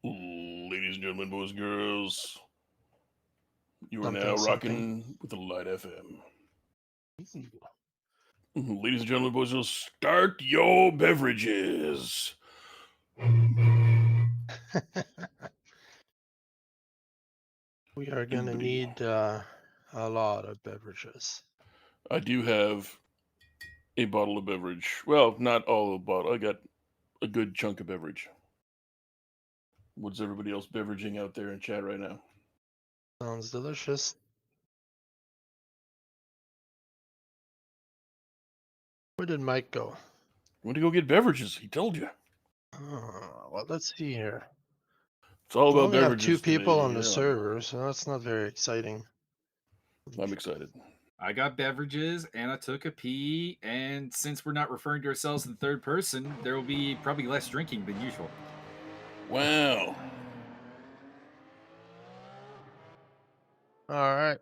Ladies and gentlemen, boys and girls, you are Something, now something. rocking with the Light FM. Ladies and gentlemen, boys and girls, start your beverages. We are going to Anybody? need a lot of beverages. I do have a bottle of beverage. Well, not all of the bottle. I got a good chunk of beverage. What's everybody else beveraging out there in chat right now? Sounds delicious. Where did Mike go? Went to go get beverages. He told you. Well, let's see here. It's all We about only have 2 beverages people today. on the Yeah, server, so that's not very exciting. I'm excited. I got beverages and I took a pee, and since we're not referring to ourselves in the third person, there will be probably less drinking than usual. Wow. All right.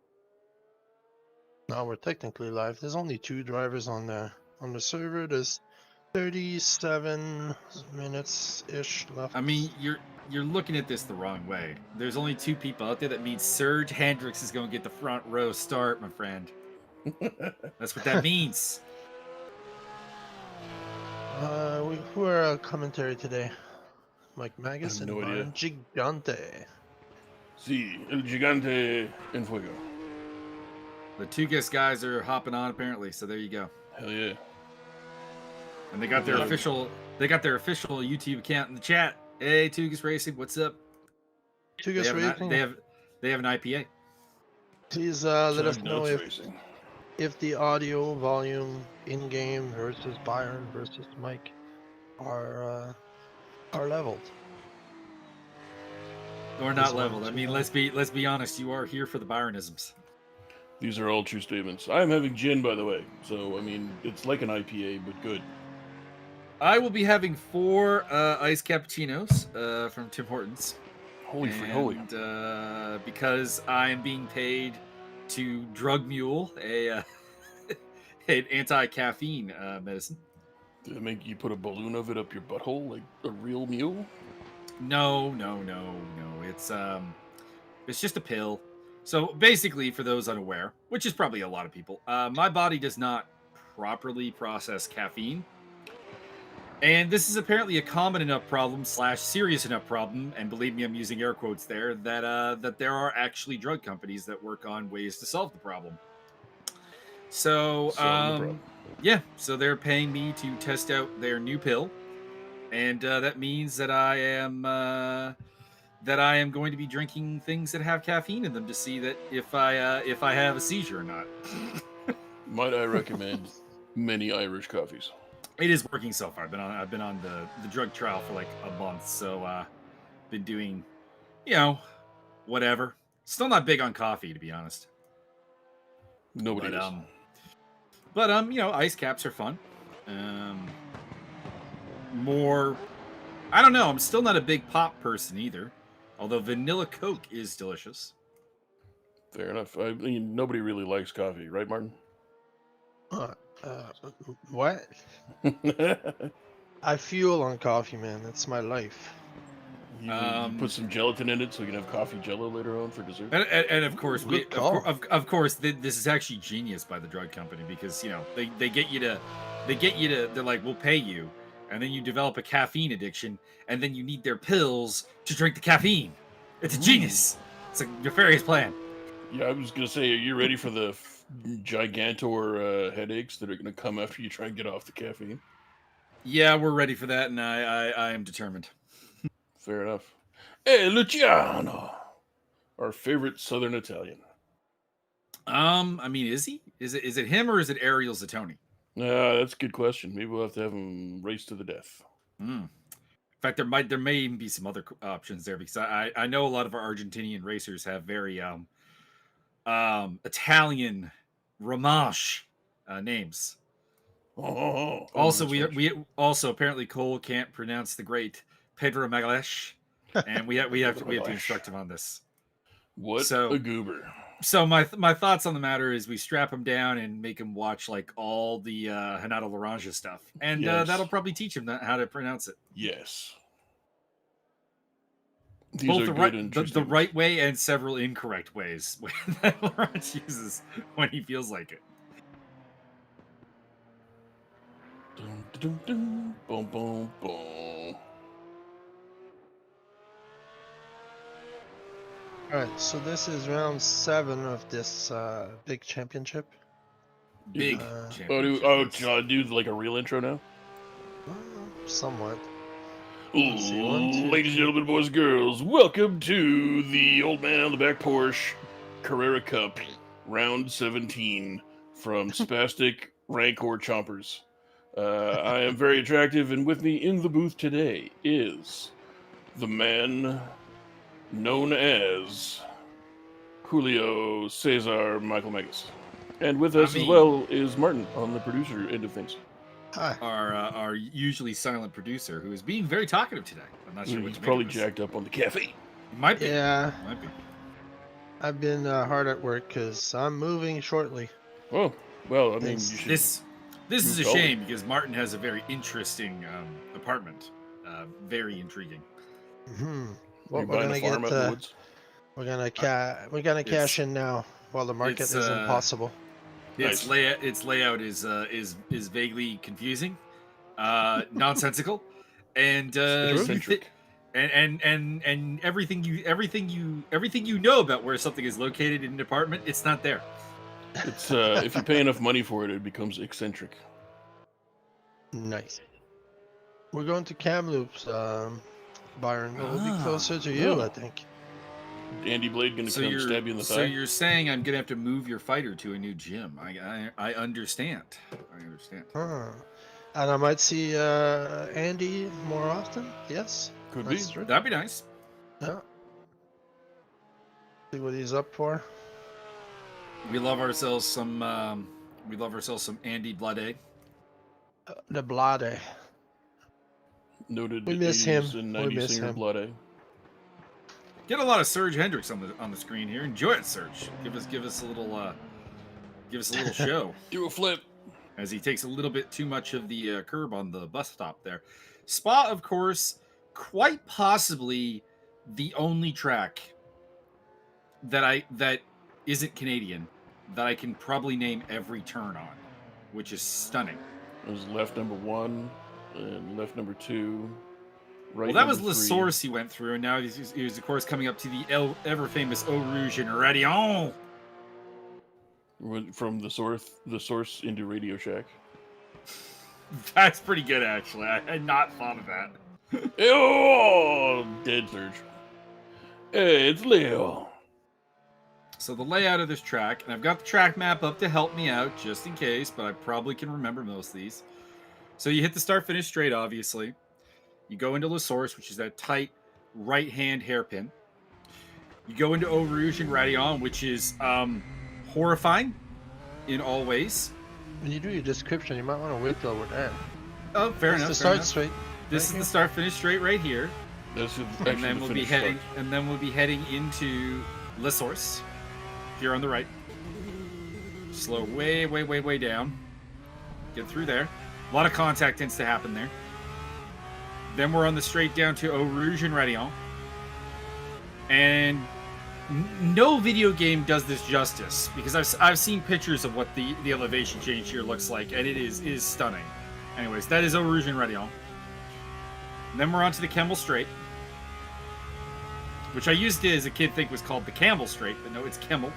Now we're technically live. There's only 2 drivers on the server. There's 37 minutes ish left. I mean, you're looking at this the wrong way. There's only 2 people out there. That means Serge Hendricks is going to get the front row start, my friend. That's what that means. Who are our commentary today? Mike Magus and no idea. Brian Gigante. Sí, el gigante en fuego. The Tugas guys are hopping on apparently, so there you go. Hell yeah. And they got their official YouTube account in the chat. Hey, Tugas Racing, what's up? Tugas Racing. They have an IPA. Please let us know Racing. if the audio volume in game versus Byron versus Mike are leveled. Or not leveled. I mean, let's be honest. You are here for the Byronisms. These are all true statements. I am having gin, by the way. So, I mean, it's like an IPA, but good. I will be having 4 iced cappuccinos from Tim Hortons. Holy. Because I am being paid to drug mule an anti-caffeine medicine. Did it make you put a balloon of it up your butthole like a real mule? No. It's just a pill. So basically, for those unaware, which is probably a lot of people, my body does not properly process caffeine. And this is apparently a common enough problem / serious enough problem, and believe me, I'm using air quotes there, that there are actually drug companies that work on ways to solve the problem. So, yeah, so they're paying me to test out their new pill, and that means that I am going to be drinking things that have caffeine in them to see that if I have a seizure or not. Might I recommend many Irish coffees? It is working so far. I've been on the drug trial for like a month, so been doing, whatever. Still not big on coffee, to be honest. Nobody is. But ice caps are fun. More, I don't know. I'm still not a big pop person either. Although vanilla Coke is delicious. Fair enough. I mean, nobody really likes coffee, right, Martin? What? I fuel on coffee, man. That's my life. You put some gelatin in it so you can have coffee jello later on for dessert. And of course, of course, this is actually genius by the drug company because they get you to they're like, we'll pay you, and then you develop a caffeine addiction, and then you need their pills to drink the caffeine. It's a genius. It's a nefarious plan. Yeah, I was gonna say, are you ready for the gigantor headaches that are gonna come after you try and get off the caffeine? Yeah, we're ready for that, and I am determined. Fair enough. Hey, Luciano, our favorite Southern Italian. I mean, is he? Is it him or is it Ariel Zatoni? That's a good question. Maybe we'll have to have him race to the death. In fact, there may even be some other options there because I know a lot of our Argentinian racers have very Italian Romanche names. Also, we also apparently Cole can't pronounce the great Pedro Magalhães, and we have to instruct him on this. What a goober! So my thoughts on the matter is we strap him down and make him watch like all the Renato Laranja stuff, and that'll probably teach him how to pronounce it. Yes. These both are the good right, and the right way and several incorrect ways that Lawrence uses when he feels like it. Dun, dun, dun, boom, boom, boom. All right, so this is round 7 of this big championship. Big Uh, championship. yes. Do like a real intro now? Somewhat. Let's see, 1, 2, Ladies and 3. gentlemen, boys and girls, welcome to the Old Man on the Back Porsche Carrera Cup, round 17 from Spastic Rancor Chompers. I am very attractive, and with me in the booth today is the man known as Julio Cesar Michael Megas. And with us as well is Martin on the producer end of things. Hi. Our usually silent producer, who is being very talkative today. I'm not sure He's what to make probably of this. jacked up on the caffeine. He might be. Yeah, Might be. I've been hard at work because I'm moving shortly. Oh, well, I mean, Thanks. you should. This is a Move shame because Martin has a very interesting apartment. Very intriguing. Well, you we're buying gonna a farm get. out in the woods? We're gonna cash in now while the market it's, isn't possible. Nice. Its layout is vaguely confusing, nonsensical, and Eccentric. and everything you know about where something is located in an apartment, it's not there. It's if you pay enough money for it, it becomes eccentric. Nice. We're going to Kamloops, Byron. We'll be closer to you, Oh. I think. Andy Blade gonna come stab you in the thigh. So you're saying I'm gonna have to move your fighter to a new gym? I understand. I understand. And I might see Andy more often. Yes. Could be. That's true. That'd be nice. Yeah. See what he's up for. We love ourselves some Andy Blade. The Blade. Noted We miss him. 80s and We 90s miss singer him. Blade. Get a lot of Serge Hendricks on the screen here. Enjoy it, Serge. Give us a little show Do a flip. as he takes a little bit too much of the curb on the bus stop there. Spa, of course, quite possibly the only track that isn't Canadian that I can probably name every turn on, which is stunning. There's left number 1 and left number 2. Right. Well, that was number La 3. Source he went through, and now he's of course coming up to the ever famous Eau Rouge and Radion. Went from the source into Radio Shack. That's pretty good, actually. I had not thought of that. Oh, dead Surge. Hey, it's Leo. So the layout of this track, and I've got the track map up to help me out just in case, but I probably can remember most of these. So you hit the start-finish straight, obviously. You go into La Source, which is that tight right-hand hairpin. You go into Eau Rouge and Radion, which is horrifying in all ways. When you do your description, you might want to wait till we're there. Oh, fair enough. The fair start enough. straight. This is the start-finish straight right here. That's And then we'll be heading into La Source here on the right. Slow way down. Get through there. A lot of contact tends to happen there. Then we're on the straight down to Eau Rouge and Radion. And no video game does this justice because I've seen pictures of what the elevation change here looks like, and it is stunning. Anyways, that is Eau Rouge and Radion. And then we're on to the Kemmel Straight, which I used to as a kid think was called the Campbell Straight, but no, it's Kemmel.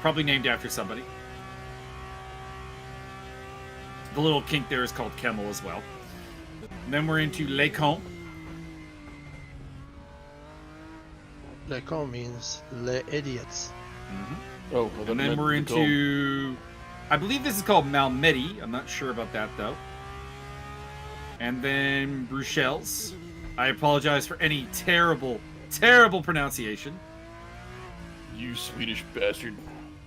Probably named after somebody. The little kink there is called Kemmel as well. And then we're into Les Cons. Les cons means les idiots. Mm-hmm. Oh, well, And then we're into... I believe this is called Malmedy. I'm not sure about that, though. And then Bruxelles. I apologize for any terrible pronunciation. You Swedish bastard.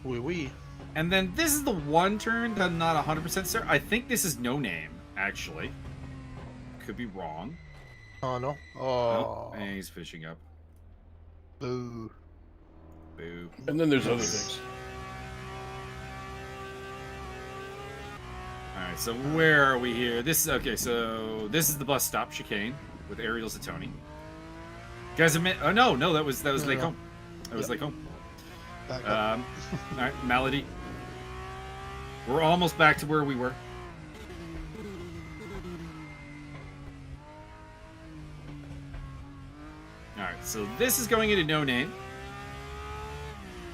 Oui. And then this is the one turn that I'm not 100% certain. I think this is No Name, actually. Could be wrong. Oh, no. Oh, Oh. and he's fishing up. Boo. Boo. And then there's other things. Alright, so where are we here? This is okay, so this is the bus stop chicane with Ariel Zatoni. Gazimir. Oh no, that was No, Lake no. Home. That was Lake Home. Back up. All right, Malady. We're almost back to where we were. All right, so this is going into No Name.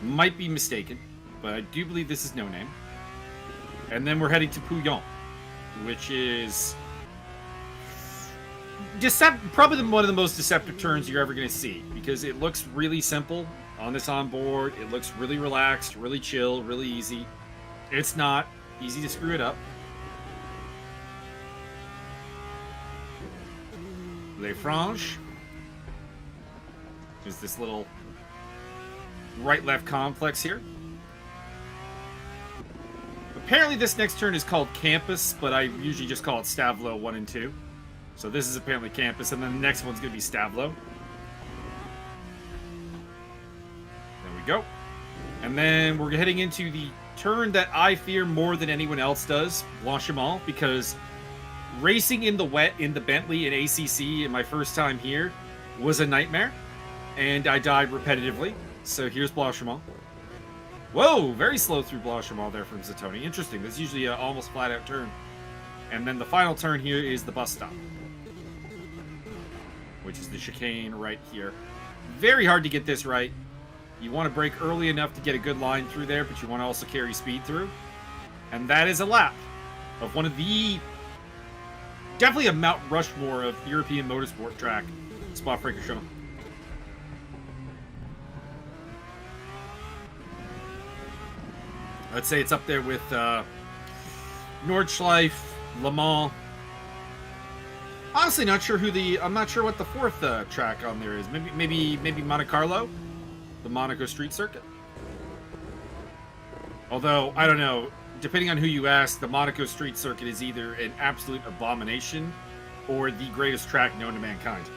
Might be mistaken, but I do believe this is No Name. And then we're heading to Pouillon, which is probably one of the most deceptive turns you're ever going to see, because it looks really simple on this onboard. It looks really relaxed, really chill, really easy. It's not easy to screw it up. Les Franches is this little right-left complex here. Apparently this next turn is called Campus, but I usually just call it Stavlo 1 and 2. So this is apparently Campus, and then the next one's going to be Stavlo. There we go. And then we're heading into the turn that I fear more than anyone else does, Blanchiment, because racing in the wet in the Bentley in ACC in my first time here was a nightmare, and I died repetitively. So here's Blanchiment. Whoa, very slow through Blanchiment there from Zatoni. Interesting. This is usually an almost flat-out turn. And then the final turn here is the bus stop, which is the chicane right here. Very hard to get this right. You want to brake early enough to get a good line through there, but you want to also carry speed through. And that is a lap of one of the... definitely a Mount Rushmore of European motorsport track, Spa-Francorchamps. I'd say it's up there with Nordschleife, Le Mans. Honestly, not sure I'm not sure what the fourth track on there is. Maybe Monte Carlo, the Monaco Street Circuit. Although I don't know, depending on who you ask, the Monaco Street Circuit is either an absolute abomination or the greatest track known to mankind.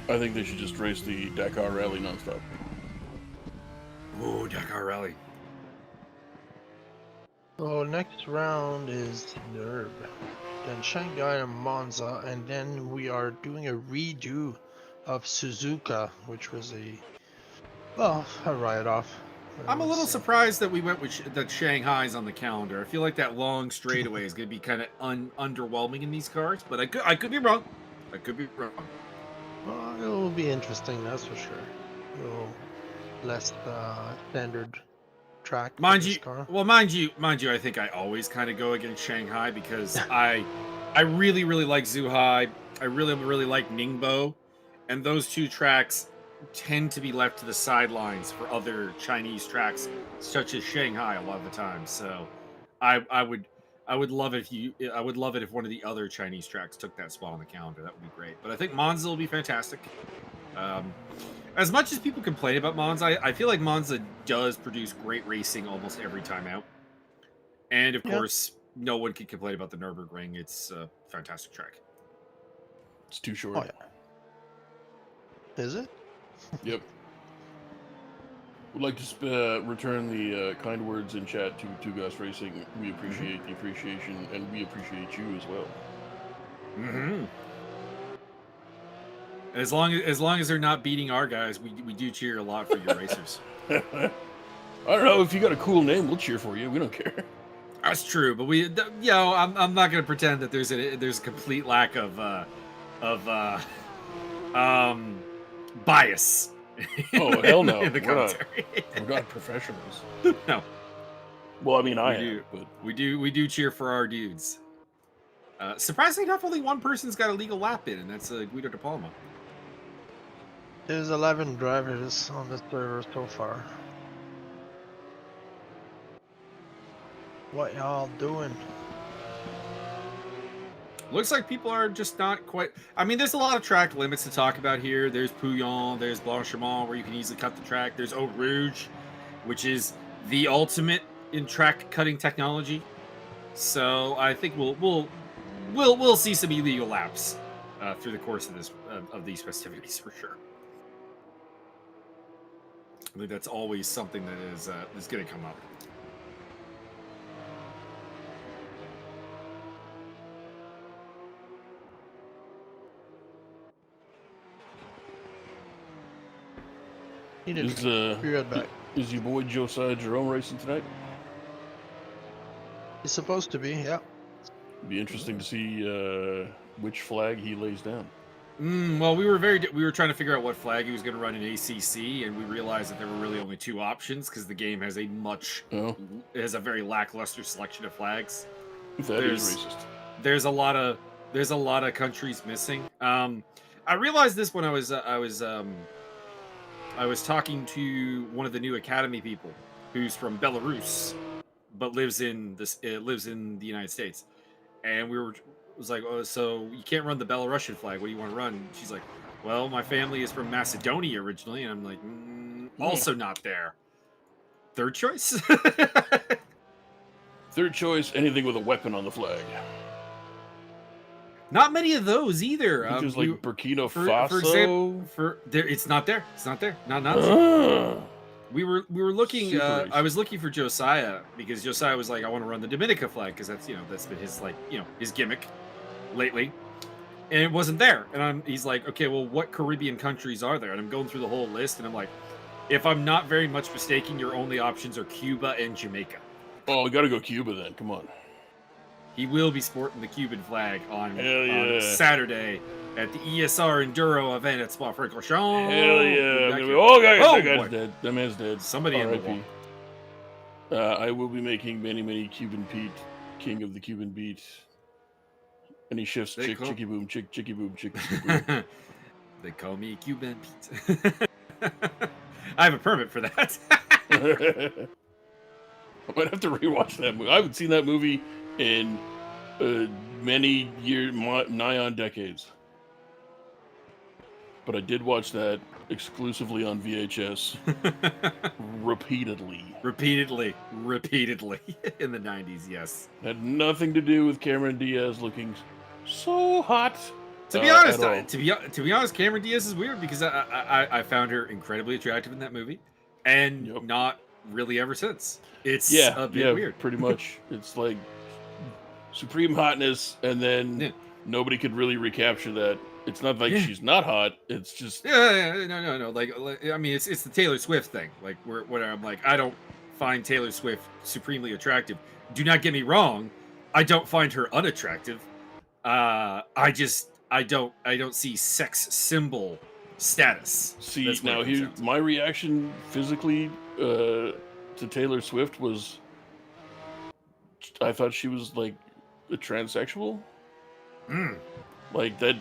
I think they should just race the Dakar Rally nonstop. Oh, Dakar Rally. So next round is Nürburgring, then Shanghai and Monza, and then we are doing a redo of Suzuka, which was a write-off. I'm a little surprised that we went with that Shanghai's on the calendar. I feel like that long straightaway is going to be kind of underwhelming in these cars, but I could be wrong. I could be wrong. Well, it will be interesting, that's for sure. A little less standard track. Mind for this you, car. well, mind you, I think I always kind of go against Shanghai because I really like Zhuhai. I really like Ningbo, and those two tracks tend to be left to the sidelines for other Chinese tracks, such as Shanghai, a lot of the time. So, I would love it if one of the other Chinese tracks took that spot on the calendar. That would be great. But I think Monza will be fantastic. As much as people complain about Monza, I feel like Monza does produce great racing almost every time out. And of course, no one can complain about the Nürburgring. It's a fantastic track. It's too short. Oh, yeah. Is it? Yep. Would like to return the kind words in chat to Tugas Racing. We appreciate the appreciation, and we appreciate you as well. Mm-hmm. As long as they're not beating our guys, we do cheer a lot for your racers. I don't know, if you got a cool name, we'll cheer for you. We don't care. That's true, but I'm not going to pretend that there's a complete lack of bias. Oh, hell no. In the commentary. We're not professionals. No. Well, I mean, I do, but we do cheer for our dudes. Surprisingly enough, only one person's got a legal lap in, and that's Guido De Palma. There's 11 drivers on the server so far. What y'all doing? Looks like people are just not quite... I mean, there's a lot of track limits to talk about here. There's Pouillon, there's Blanchiment, where you can easily cut the track. There's Eau Rouge, which is the ultimate in track cutting technology. So I think we'll see some illegal laps through the course of these festivities for sure. I think that's always something that is going to come up. He did. Is Be right back. is your boy Josiah Jerome racing tonight? He's supposed to be, yeah. Be interesting to see which flag he lays down. Well, we were trying to figure out what flag he was going to run in ACC, and we realized that there were really only 2 options because the game has a very lackluster selection of flags. That is racist. There's a lot of countries missing. I realized this when I was talking to one of the new Academy people, who's from Belarus, but lives in the United States, and was like, oh, so you can't run the Belarusian flag. What do you want to run? And she's like, well, my family is from Macedonia originally, and I'm like, also not there. Third choice. Third choice, anything with a weapon on the flag. Not many of those either. Because like Burkina Faso. For example, it's not there. It's not there. Not. We were looking. I was looking for Josiah because Josiah was like, I want to run the Dominica flag because that's been his his gimmick lately, and it wasn't there. And he's like, okay, well, what Caribbean countries are there? And I'm going through the whole list, and I'm like, if I'm not very much mistaken, your only options are Cuba and Jamaica. Oh, we gotta go Cuba then. Come on. He will be sporting the Cuban flag on Saturday at the ESR Enduro event at Spa-Francorchamps. Hell yeah! That guy's dead. That man's dead. Somebody in the wall. I will be making many Cuban Pete, king of the Cuban beat. And he shifts chicky boom, chicky boom. They call me Cuban Pete. I have a permit for that. I might have to rewatch that movie. I haven't seen that movie in many years, nigh on decades. But I did watch that exclusively on VHS repeatedly in the 90s, yes. Had nothing to do with Cameron Diaz looking so hot. To be honest, Cameron Diaz is weird because I found her incredibly attractive in that movie, and not really ever since. It's a bit weird. Pretty much. It's like supreme hotness, and then nobody could really recapture that. It's not like she's not hot. It's just no. Like I mean, it's the Taylor Swift thing. Like where I'm like, I don't find Taylor Swift supremely attractive. Do not get me wrong. I don't find her unattractive. I don't see sex symbol status. See, now here, my reaction physically to Taylor Swift was, I thought she was like a transsexual. Like that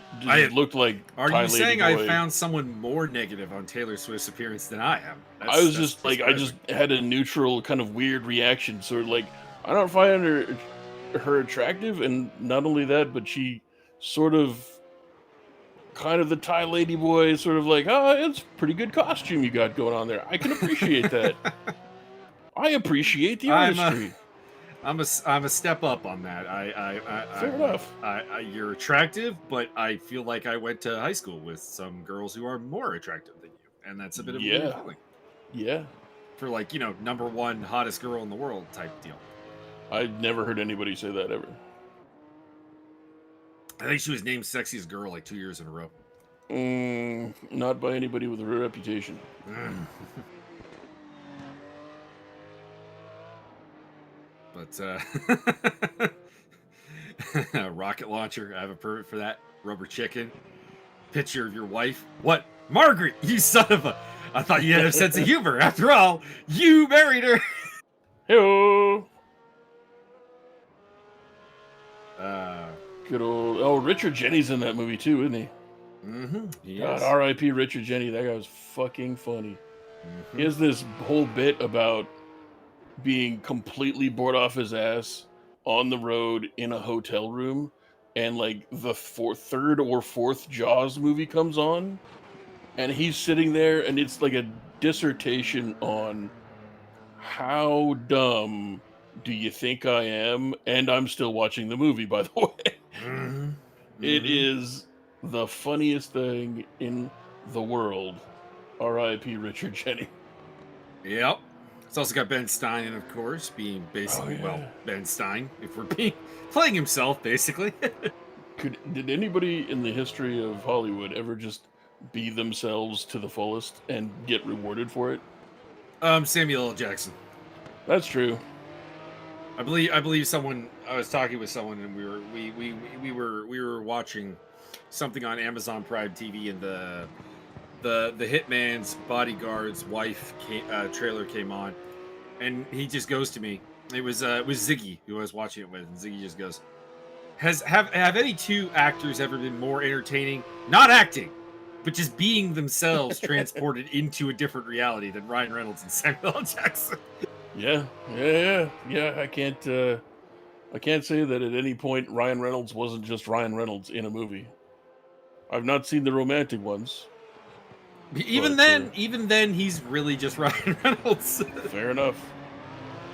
looked like. Are you saying I found someone more negative on Taylor Swift's appearance than I am? I was just like, I just had a neutral kind of weird reaction. Sort of like, I don't find her attractive, and not only that, but she sort of, kind of the Thai lady boy, sort of like, oh, it's a pretty good costume you got going on there. I can appreciate that. I appreciate the artistry. I'm a step up on that. Fair enough. You're attractive, but I feel like I went to high school with some girls who are more attractive than you, and that's a bit of a weird feeling. Yeah. For like, #1 hottest girl in the world type deal. I'd never heard anybody say that ever. I think she was named sexiest girl like 2 years in a row. Not by anybody with a reputation. But rocket launcher, I have a permit for that. Rubber chicken. Picture of your wife. What? Margaret, you son of a... I thought you had a sense of humor. After all, you married her. Hello. Good old... Oh, Richard Jeni's in that movie too, isn't he? Mm-hmm. God, R.I.P. Richard Jeni. That guy was fucking funny. He has this whole bit about being completely bored off his ass on the road in a hotel room, and like the third or fourth Jaws movie comes on, and he's sitting there, and it's like a dissertation on how dumb do you think I am, and I'm still watching the movie, by the way. It is the funniest thing in the world. R.I.P. Richard Jeni. Yep. It's also got Ben Stein in, of course, being basically, Ben Stein, if we're playing himself, basically. Did anybody in the history of Hollywood ever just be themselves to the fullest and get rewarded for it? Samuel L. Jackson. That's true. I believe someone. I was talking with someone, and we were watching something on Amazon Prime TV, and the Hitman's Bodyguard's wife trailer came on, and he just goes to me. It was Ziggy who I was watching it with, and Ziggy just goes, Have any two actors ever been more entertaining? Not acting, but just being themselves, transported into a different reality than Ryan Reynolds and Samuel L. Jackson. Yeah. I can't say that at any point Ryan Reynolds wasn't just Ryan Reynolds in a movie. I've not seen the romantic ones. Even then, he's really just Ryan Reynolds. Fair enough.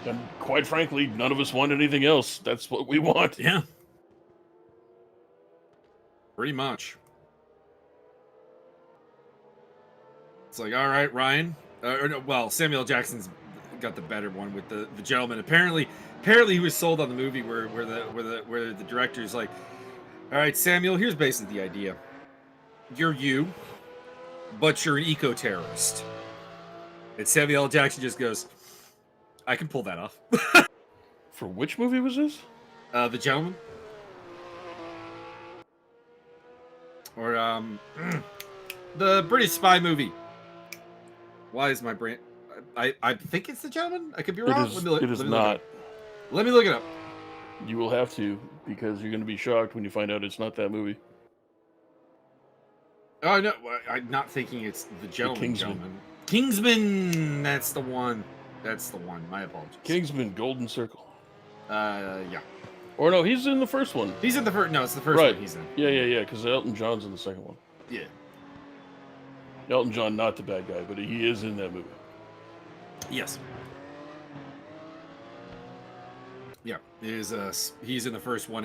And quite frankly, none of us want anything else. That's what we want. Yeah. Pretty much. It's like, all right, Ryan. Well, Samuel Jackson's got the better one with the gentleman. Apparently, he was sold on the movie where the director's like, all right, Samuel, here's basically the idea. You're you, but you're an eco-terrorist. And Samuel L. Jackson just goes, I can pull that off. For which movie was this? The Gentleman. Or the British spy movie. Why is my brain? I think it's The Gentleman. I could be wrong. It is not. Let me look it up. You will have to, because you're going to be shocked when you find out it's not that movie. Oh no, I'm not thinking it's The Gentleman. Kingsman. Kingsman. That's the one. My apologies. Kingsman, Golden Circle. Yeah. Or no, he's in the first one. He's in the first. No, it's the first Right. one he's in. Yeah, because Elton John's in the second one. Yeah. Elton John, not the bad guy, but he is in that movie. Yes. Yeah, he's in the first one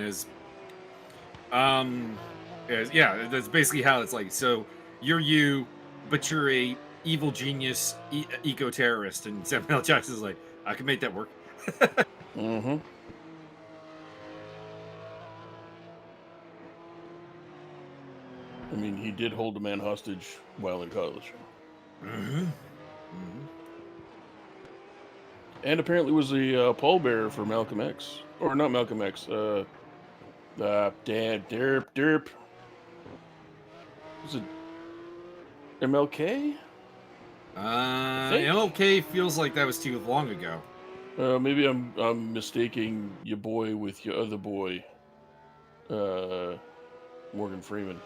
that's basically how it's like. So you're you, but you're a evil genius eco-terrorist, and Samuel L. Jackson's like, I can make that work. Mm-hmm. I mean, he did hold a man hostage while in college. Mm-hmm. And apparently was a pallbearer for Malcolm X. Or not Malcolm X. Derp. Was it MLK? MLK feels like that was too long ago. Maybe I'm mistaking your boy with your other boy, Morgan Freeman.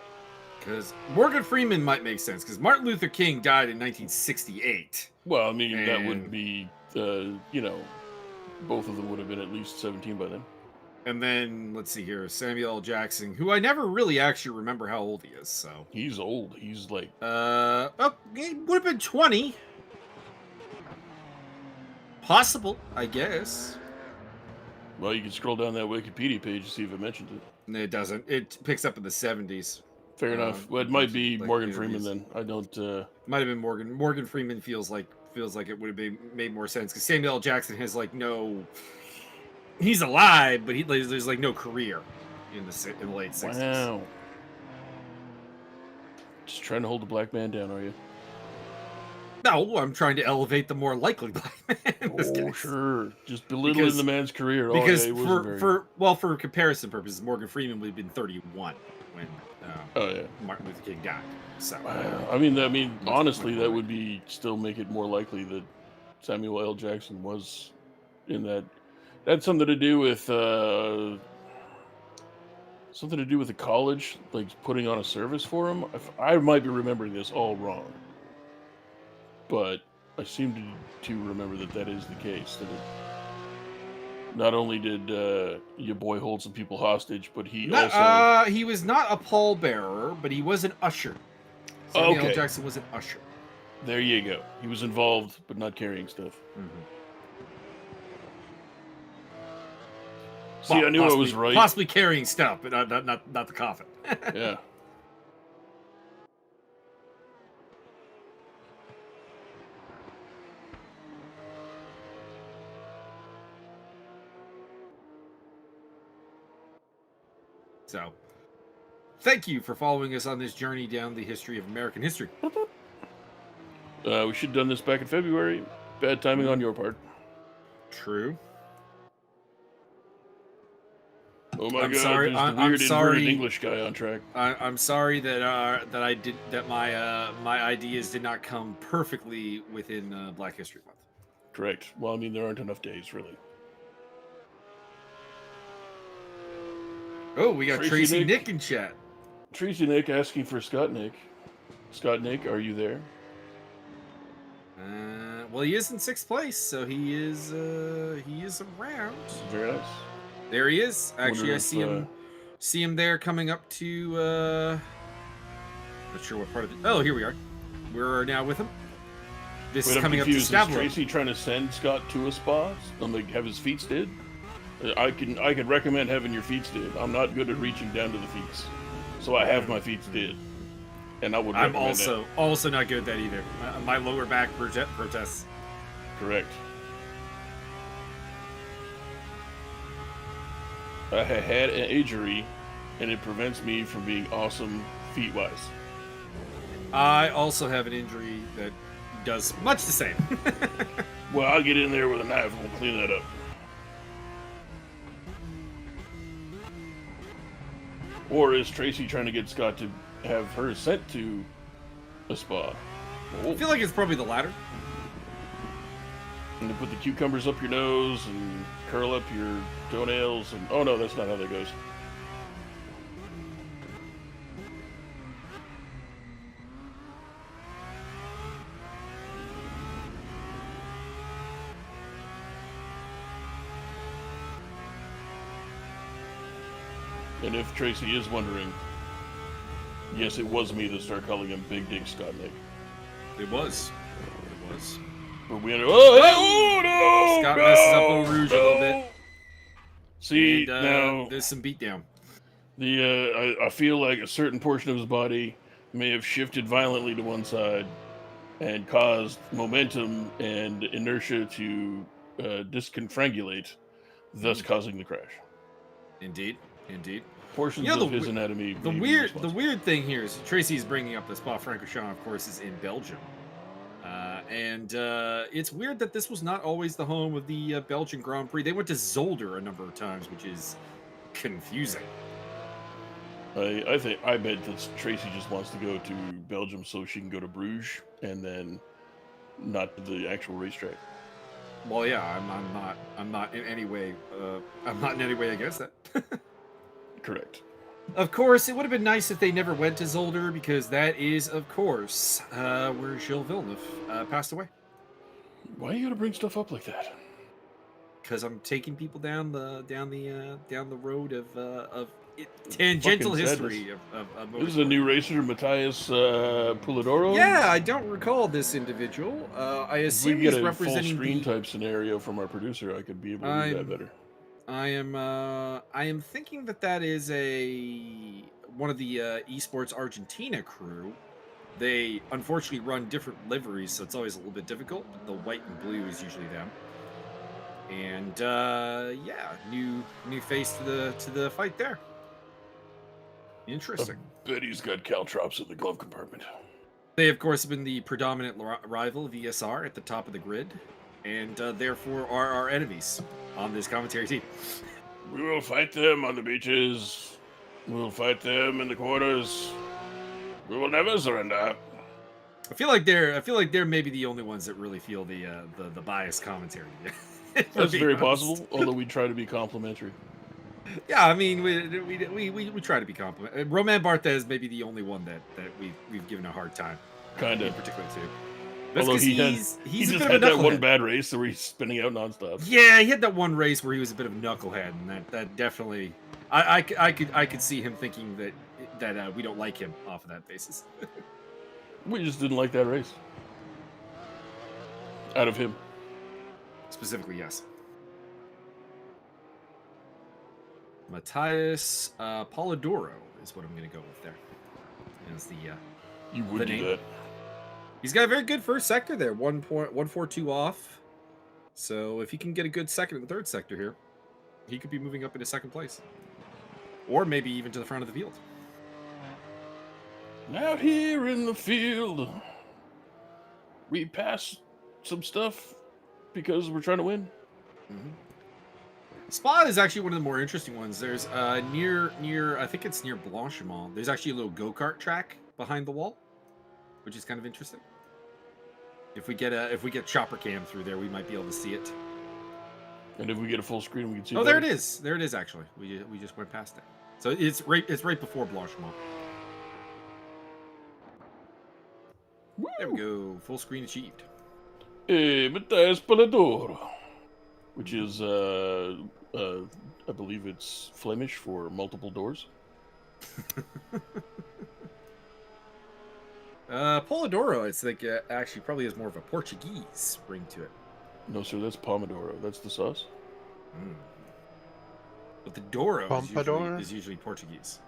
Because Morgan Freeman might make sense, because Martin Luther King died in 1968. Well, I mean, that would be, both of them would have been at least 17 by then. And then, let's see here, Samuel L. Jackson, who I never really actually remember how old he is, so. He's old. He's like... he would have been 20. Possible, I guess. Well, you can scroll down that Wikipedia page to see if it mentions it. No, it doesn't. It picks up in the 70s. Fair enough. Well, it might be like Morgan Freeman then. I don't... Might have been Morgan. Morgan Freeman feels like it would have made more sense, because Samuel L. Jackson has like no... He's alive, but there's like no career in the late 60s. Wow. Just trying to hold the black man down, are you? No, I'm trying to elevate the more likely black man. In this case. Sure. Just belittling the man's career. Because for comparison purposes, Morgan Freeman would have been 31 when Martin Luther King died. So I mean, honestly, that would still make it more likely that Samuel L. Jackson was in that. That had something to do with the college, like putting on a service for him. I might be remembering this all wrong, but I seem to remember that is the case. That not only did your boy hold some people hostage, but he also... he was not a pallbearer, but he was an usher. Samuel L. Jackson was an usher. There you go. He was involved, but not carrying stuff. Mm-hmm. See, I knew I was right. Possibly carrying stuff, but not the coffin. Yeah. So, thank you for following us on this journey down the history of American history. We should have done this back in February. Bad timing on your part. True. Oh my I'm God! sorry. There's the I'm weird sorry. inverted English guy on track. I'm sorry that my ideas did not come perfectly within Black History Month. Correct. Well, I mean, there aren't enough days, really. Oh, we got Tracy Tracy Nick in chat. Tracy Nick asking for Scott Nick. Scott Nick, are you there? Well, he is in 6th place, so he is around. Very nice. There he is. Actually, Wonder I see him there coming up to not sure what part of the. Oh, here we are. We're now with him. This Wait, is I'm coming confused. up Is to Stavro. Tracy trying to send Scott to a spa? Have his feet did? I could recommend having your feet did. I'm not good at reaching down to the feet, so I have my feet did, and I would. I'm recommend also not good at that either. My lower back protests. Correct. I had an injury, and it prevents me from being awesome feet-wise. I also have an injury that does much the same. Well, I'll get in there with a knife and we'll clean that up. Or is Tracy trying to get Scott to have her sent to a spa? I feel like it's probably the latter. And to put the cucumbers up your nose and curl up your toenails and... Oh no, that's not how that goes. And if Tracy is wondering, yes, it was me that started calling him Big Dick Scott Nick. It was. But we ended up... Oh, no! Scott no, messes up Eau Rouge a little bit. See, And, now... there's some beatdown. I feel like a certain portion of his body may have shifted violently to one side and caused momentum and inertia to disconfrangulate, thus causing the crash. Indeed. Portions You know, of his anatomy. The weird thing here is Tracy's bringing up the Spa-Francorchamps, of course, is in Belgium. And it's weird that this was not always the home of the Belgian Grand Prix. They went to Zolder a number of times, which is confusing. I bet that Tracy just wants to go to Belgium so she can go to Bruges and then not to the actual racetrack. Well, yeah, I'm not in any way against that. Correct. Of course, it would have been nice if they never went to Zolder, because that is, of course, where Gilles Villeneuve passed away. Why you gotta bring stuff up like that? Because I'm taking people down the road of tangential history of This is a new racer, Matthias Puladoro. Yeah, I don't recall this individual. I If we assume can get he's a full representing screen type scenario from our producer, I could be able to read that better. I am thinking that is one of the Esports Argentina crew. They unfortunately run different liveries, so it's always a little bit difficult. The white and blue is usually them. And yeah, new face to the fight there. Interesting. I bet he's got caltrops in the glove compartment. They, of course, have been the predominant rival of ESR at the top of the grid, and therefore are our enemies on this commentary team. We will fight them on the beaches. We will fight them in the corners. We will never surrender. I feel like they're maybe the only ones that really feel the biased commentary. That's very possible, although we try to be complimentary. Yeah, I mean, we try to be complimentary. Romain Barthez may be the only one that we've given a hard time. Kind of. In particular, too. That's Although he he's just had that one bad race where he's spinning out nonstop. Yeah, he had that one race where he was a bit of a knucklehead, and that definitely, I could see him thinking that we don't like him off of that basis. We just didn't like that race. Out of him. Specifically, yes. Matthias Polidoro is what I'm going to go with there. Is the you would do that. He's got a very good first sector there, 1.142 off. So if he can get a good second and third sector here, he could be moving up into second place, or maybe even to the front of the field. Out here in the field, we pass some stuff because we're trying to win. Mm-hmm. Spa is actually one of the more interesting ones. There's near I think it's near Blanchimont. There's actually a little go-kart track behind the wall, which is kind of interesting. If we get chopper cam through there, we might be able to see it. And if we get a full screen, we can see. Oh, there it is. There it is. Actually, we just went past it. So it's right before Blanchimont. Woo! There we go. Full screen achieved. Matthias Palladoro, which is I believe it's Flemish for multiple doors. Polidoro, it's like actually probably has more of a Portuguese ring to it. No, sir, that's Pomodoro. That's the sauce. Mm. But the Doro Pompadoro? is usually Portuguese.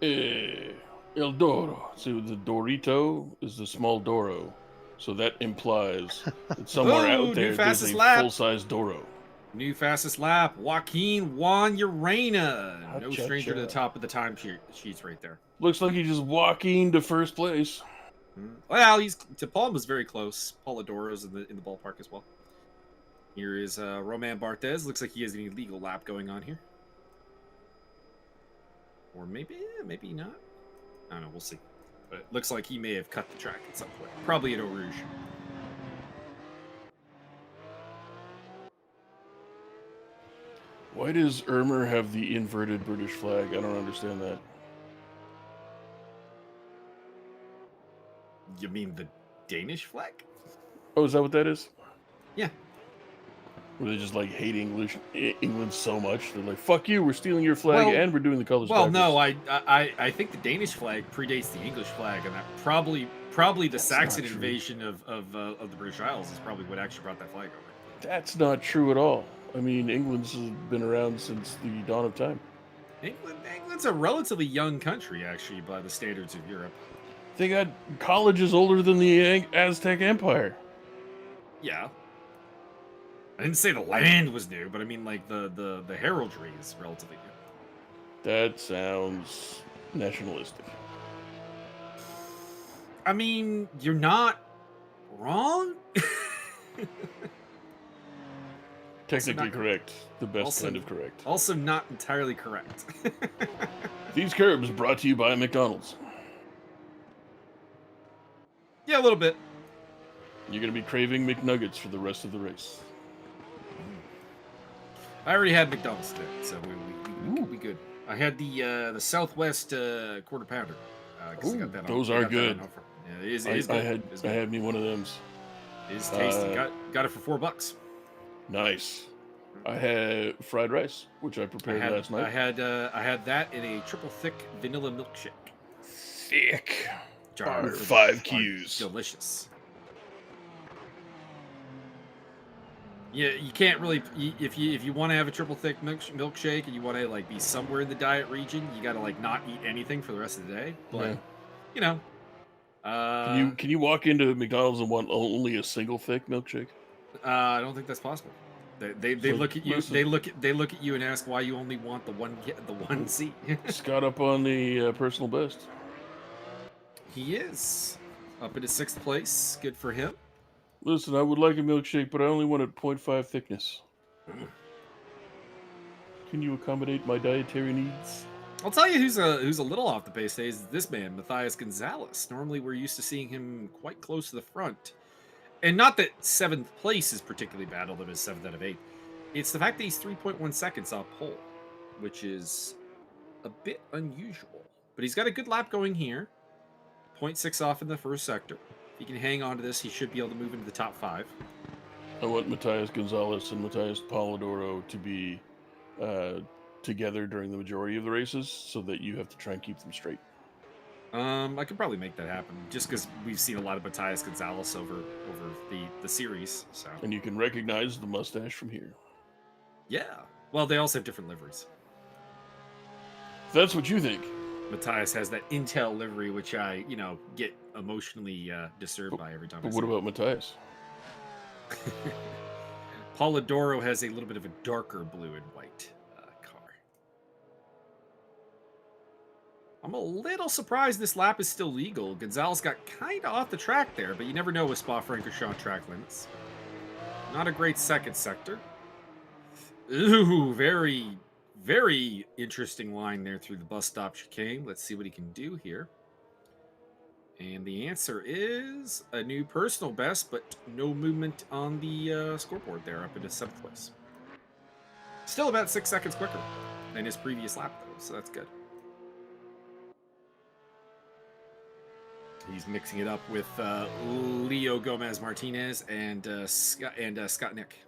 El Doro. So the Dorito is the small Doro. So that implies that somewhere Ooh, out there new there's fastest a lap. full-size Doro. New fastest lap, Joaquin Juan Urena. No stranger to the Cha-cha-cha. top of the time sheets right there. Looks like he's just walking to first place. Well, he's to Palma's very close. Polidoro's in the ballpark as well. Here is Roman Barthez. Looks like he has an illegal lap going on here. Or maybe not. I don't know, we'll see. But it looks like he may have cut the track at some point. Probably at Eau Rouge. Why does Irmer have the inverted British flag? I don't understand that. You mean the Danish flag? Oh, is that what that is? Yeah. Where they just like hate England so much they're like, "Fuck you! We're stealing your flag Well- and we're doing the colors." Well, backwards." no, I think the Danish flag predates the English flag, and that probably the That's Saxon not true. invasion of the British Isles is probably what actually brought that flag over. That's not true at all. I mean, England's been around since the dawn of time. England's a relatively young country, actually, by the standards of Europe. They got colleges older than the Aztec Empire. Yeah. I didn't say the land was new, but I mean like the heraldry is relatively new. That sounds nationalistic. I mean, you're not wrong. Technically not- correct. The best also- kind of correct. Also not entirely correct. These curbs brought to you by McDonald's. Yeah, a little bit. You're going to be craving McNuggets for the rest of the race. I already had McDonald's today, so we good. I had the Southwest quarter pounder. 'Cause I got that on- those I are got that good. on offer. Yeah, it is I good. had It is I good. had me one of them. It is tasty. uh, Got it for $4. Nice. I had fried rice, which I prepared last night. I had that in a triple thick vanilla milkshake. Thick. Jar Or for 5 the- Qs. Delicious. Yeah, you can't really if you want to have a triple thick milkshake and you want to like be somewhere in the diet region, you got to like not eat anything for the rest of the day. But Yeah. you know, Can you walk into McDonald's and want only a single thick milkshake? I don't think that's possible. They So, look at you. listen. They look at you and ask why you only want the one seat. Just got up on the personal best. He is up in his 6th place. Good for him. Listen, I would like a milkshake, but I only want it 0.5 thickness. Can you accommodate my dietary needs? I'll tell you who's a little off the pace today is this man, Matthias Gonzalez. Normally we're used to seeing him quite close to the front. And not that 7th place is particularly bad, although it is 7th out of 8. It's the fact that he's 3.1 seconds off pole, which is a bit unusual. But he's got a good lap going here. 0.6 off in the first sector. If he can hang on to this, he should be able to move into the top 5. I want Matthias Gonzalez and Matthias Polidoro to be together during the majority of the races so that you have to try and keep them straight. I could probably make that happen, just because we've seen a lot of Matthias Gonzalez over the series. So And you can recognize the mustache from here. yeah, well, they also have different liveries. If that's what you think. Matthias has that Intel livery, which I get emotionally disturbed by every time. But I what see about Matthias? it. Polidoro has a little bit of a darker blue and white car. I'm a little surprised this lap is still legal. Gonzalez got kind of off the track there, but you never know with Spa-Francorchamps track limits. Not a great second sector. Ooh, very, very interesting line there through the bus stop chicane. Let's see what he can do here. And the answer is a new personal best, but no movement on the scoreboard there up into 7th place. Still about 6 seconds quicker than his previous lap, though, so that's good. He's mixing it up with Leo Gomez Martinez and Scott Nick.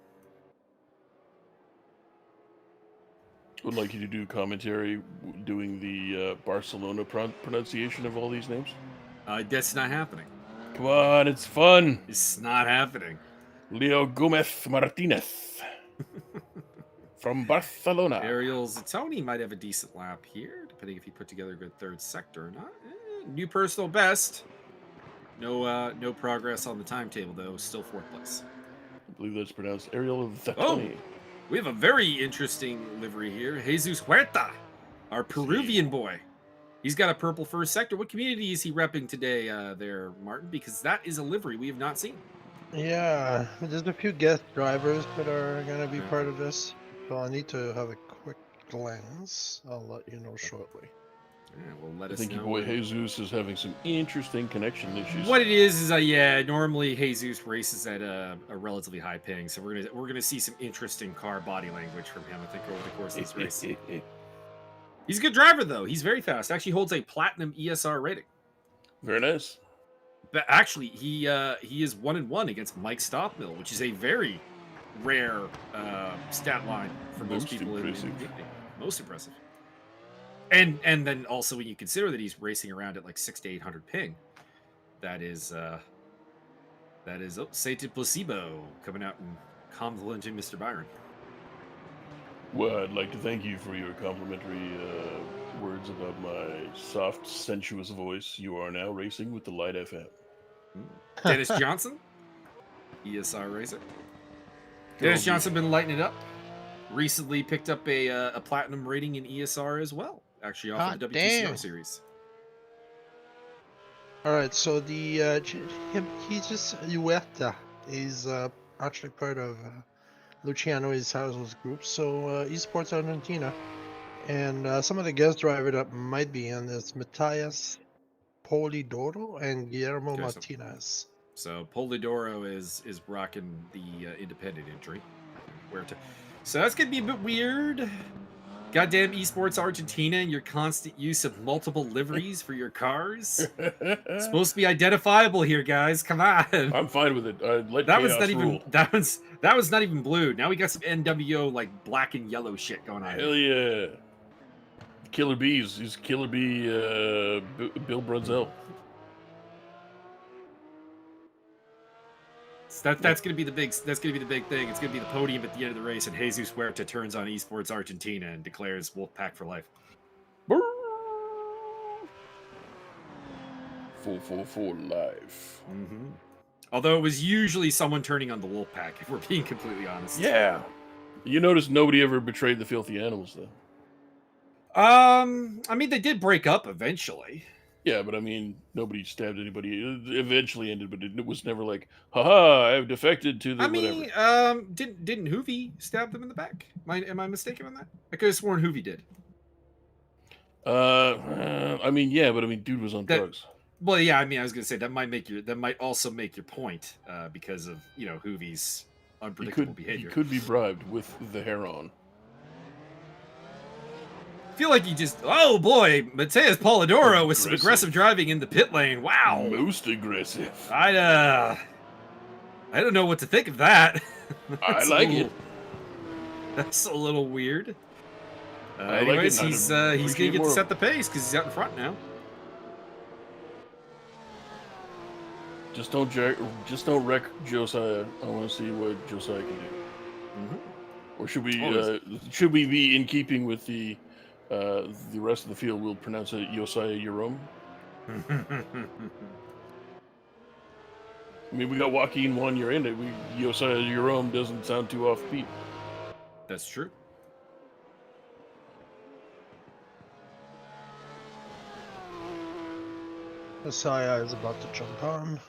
Would like you to do commentary doing the Barcelona pronunciation of all these names. That's not happening. Come on, it's fun. It's not happening. Leo Gomez Martinez from Barcelona. Ariel Zatoni might have a decent lap here, depending if he put together a good 3rd sector or not. New personal best. No progress on the timetable, though. Still 4th place. I believe that's pronounced Ariel Zatoni. Oh, we have a very interesting livery here. Jesus Huerta, our Peruvian boy. He's got a purple 1st sector. What community is he repping today there, Martin? Because that is a livery we have not seen. Yeah, there's a few guest drivers that are going to be part of this. So I need to have a quick glance. I'll let you know shortly. Yeah, well, let I us think know. your boy Jesus is having some interesting connection issues. What it is yeah, normally Jesus races at a relatively high ping, so we're gonna see some interesting car body language from him, I think, over the course of this race. He's a good driver, though. He's very fast. Actually holds a platinum ESR rating. Very nice. But actually, he is 1-1 against Mike Stockmill, which is a very rare stat line for most people in the community. Most impressive. And then also when you consider that he's racing around at like 600 to 800 ping, that is Sated Placebo coming out and complimenting Mr. Byron. Well, I'd like to thank you for your complimentary words about my soft, sensuous voice. You are now racing with the Light FM. Dennis Johnson, ESR racer. Dennis Johnson been lighting it up. Recently picked up a platinum rating in ESR as well. Actually, off of the WTCR series. All right, so the Jesus Huerta is actually part of Luciano Izarzo's group. So Esports Argentina, and some of the guest drivers that might be in this Matias Polidoro and Guillermo Martinez. So Polidoro is rocking the independent entry. So that's gonna be a bit weird. Goddamn Esports Argentina and your constant use of multiple liveries for your cars. It's supposed to be identifiable here, guys. Come on. I'm fine with it. That was not even that was not even blue. Now we got some NWO like black and yellow shit going on. Hell yeah. Killer Bees. He's Killer Bee Bill Brunzel. That's gonna be the big thing. It's gonna be the podium at the end of the race, and Jesus Huerta turns on Esports Argentina and declares Wolfpack for life. 444 live. Mm-hmm. Although it was usually someone turning on the Wolfpack, if we're being completely honest. Yeah. You notice nobody ever betrayed the filthy animals, though. I mean, they did break up eventually. Yeah, but I mean, nobody stabbed anybody. It eventually ended, but it was never like, haha, I've defected to the whatever. Didn't Hoovy stab them in the back? Am I mistaken on that? I could have sworn Hoovy did. I mean, yeah, but I mean, dude was on drugs. Well, yeah, I mean, I was gonna say that might also make your point, because of Hoovy's unpredictable behavior. He could be bribed with the hair on. I feel like oh boy, Mateus Polidoro with some aggressive driving in the pit lane. Wow. Most aggressive. I don't know what to think of that. I like it. That's a little weird. Anyways, he's gonna get to set the pace because he's out in front now. Just don't wreck Josiah. I want to see what Josiah can do. Mm-hmm. Or should we be in keeping with the rest of the field? We'll pronounce it Josiah Jerome. I mean, we got Joaquin 1 year in it. Josiah Jerome doesn't sound too offbeat. That's true. Messiah is about to jump on.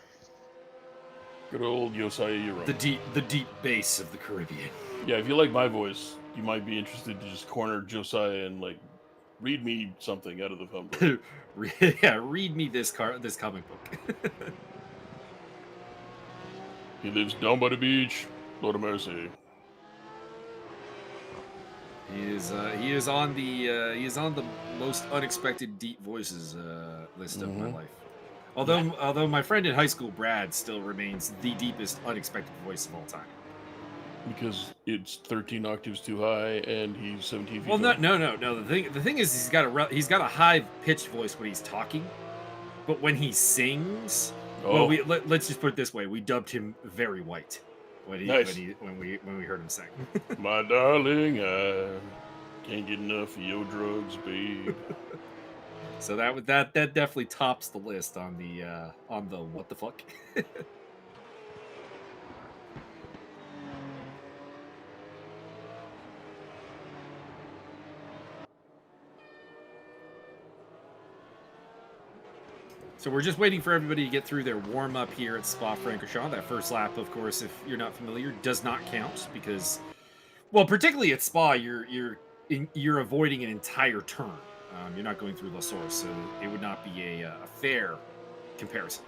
Good old Josiah Euron. The deep bass of the Caribbean. Yeah, if you like my voice, you might be interested to just corner Josiah and like read me something out of the phone book. Yeah, read me this comic book. He lives down by the beach. Lord of mercy. He is on the most unexpected deep voices list of my life. Although my friend in high school, Brad, still remains the deepest unexpected voice of all time. Because it's 13 octaves too high and he's 17 feet Well, tall. no. The thing is, he's got a high pitched voice when he's talking, but when he sings, well, let's just put it this way: we dubbed him very white when we heard him sing. My darling, I can't get enough of your drugs, babe. So that definitely tops the list on the what the fuck. So we're just waiting for everybody to get through their warm-up here at Spa-Francorchamps. That first lap, of course, if you're not familiar, does not count because, well, particularly at Spa, you're avoiding an entire turn. You're not going through La Source, so it would not be a fair comparison.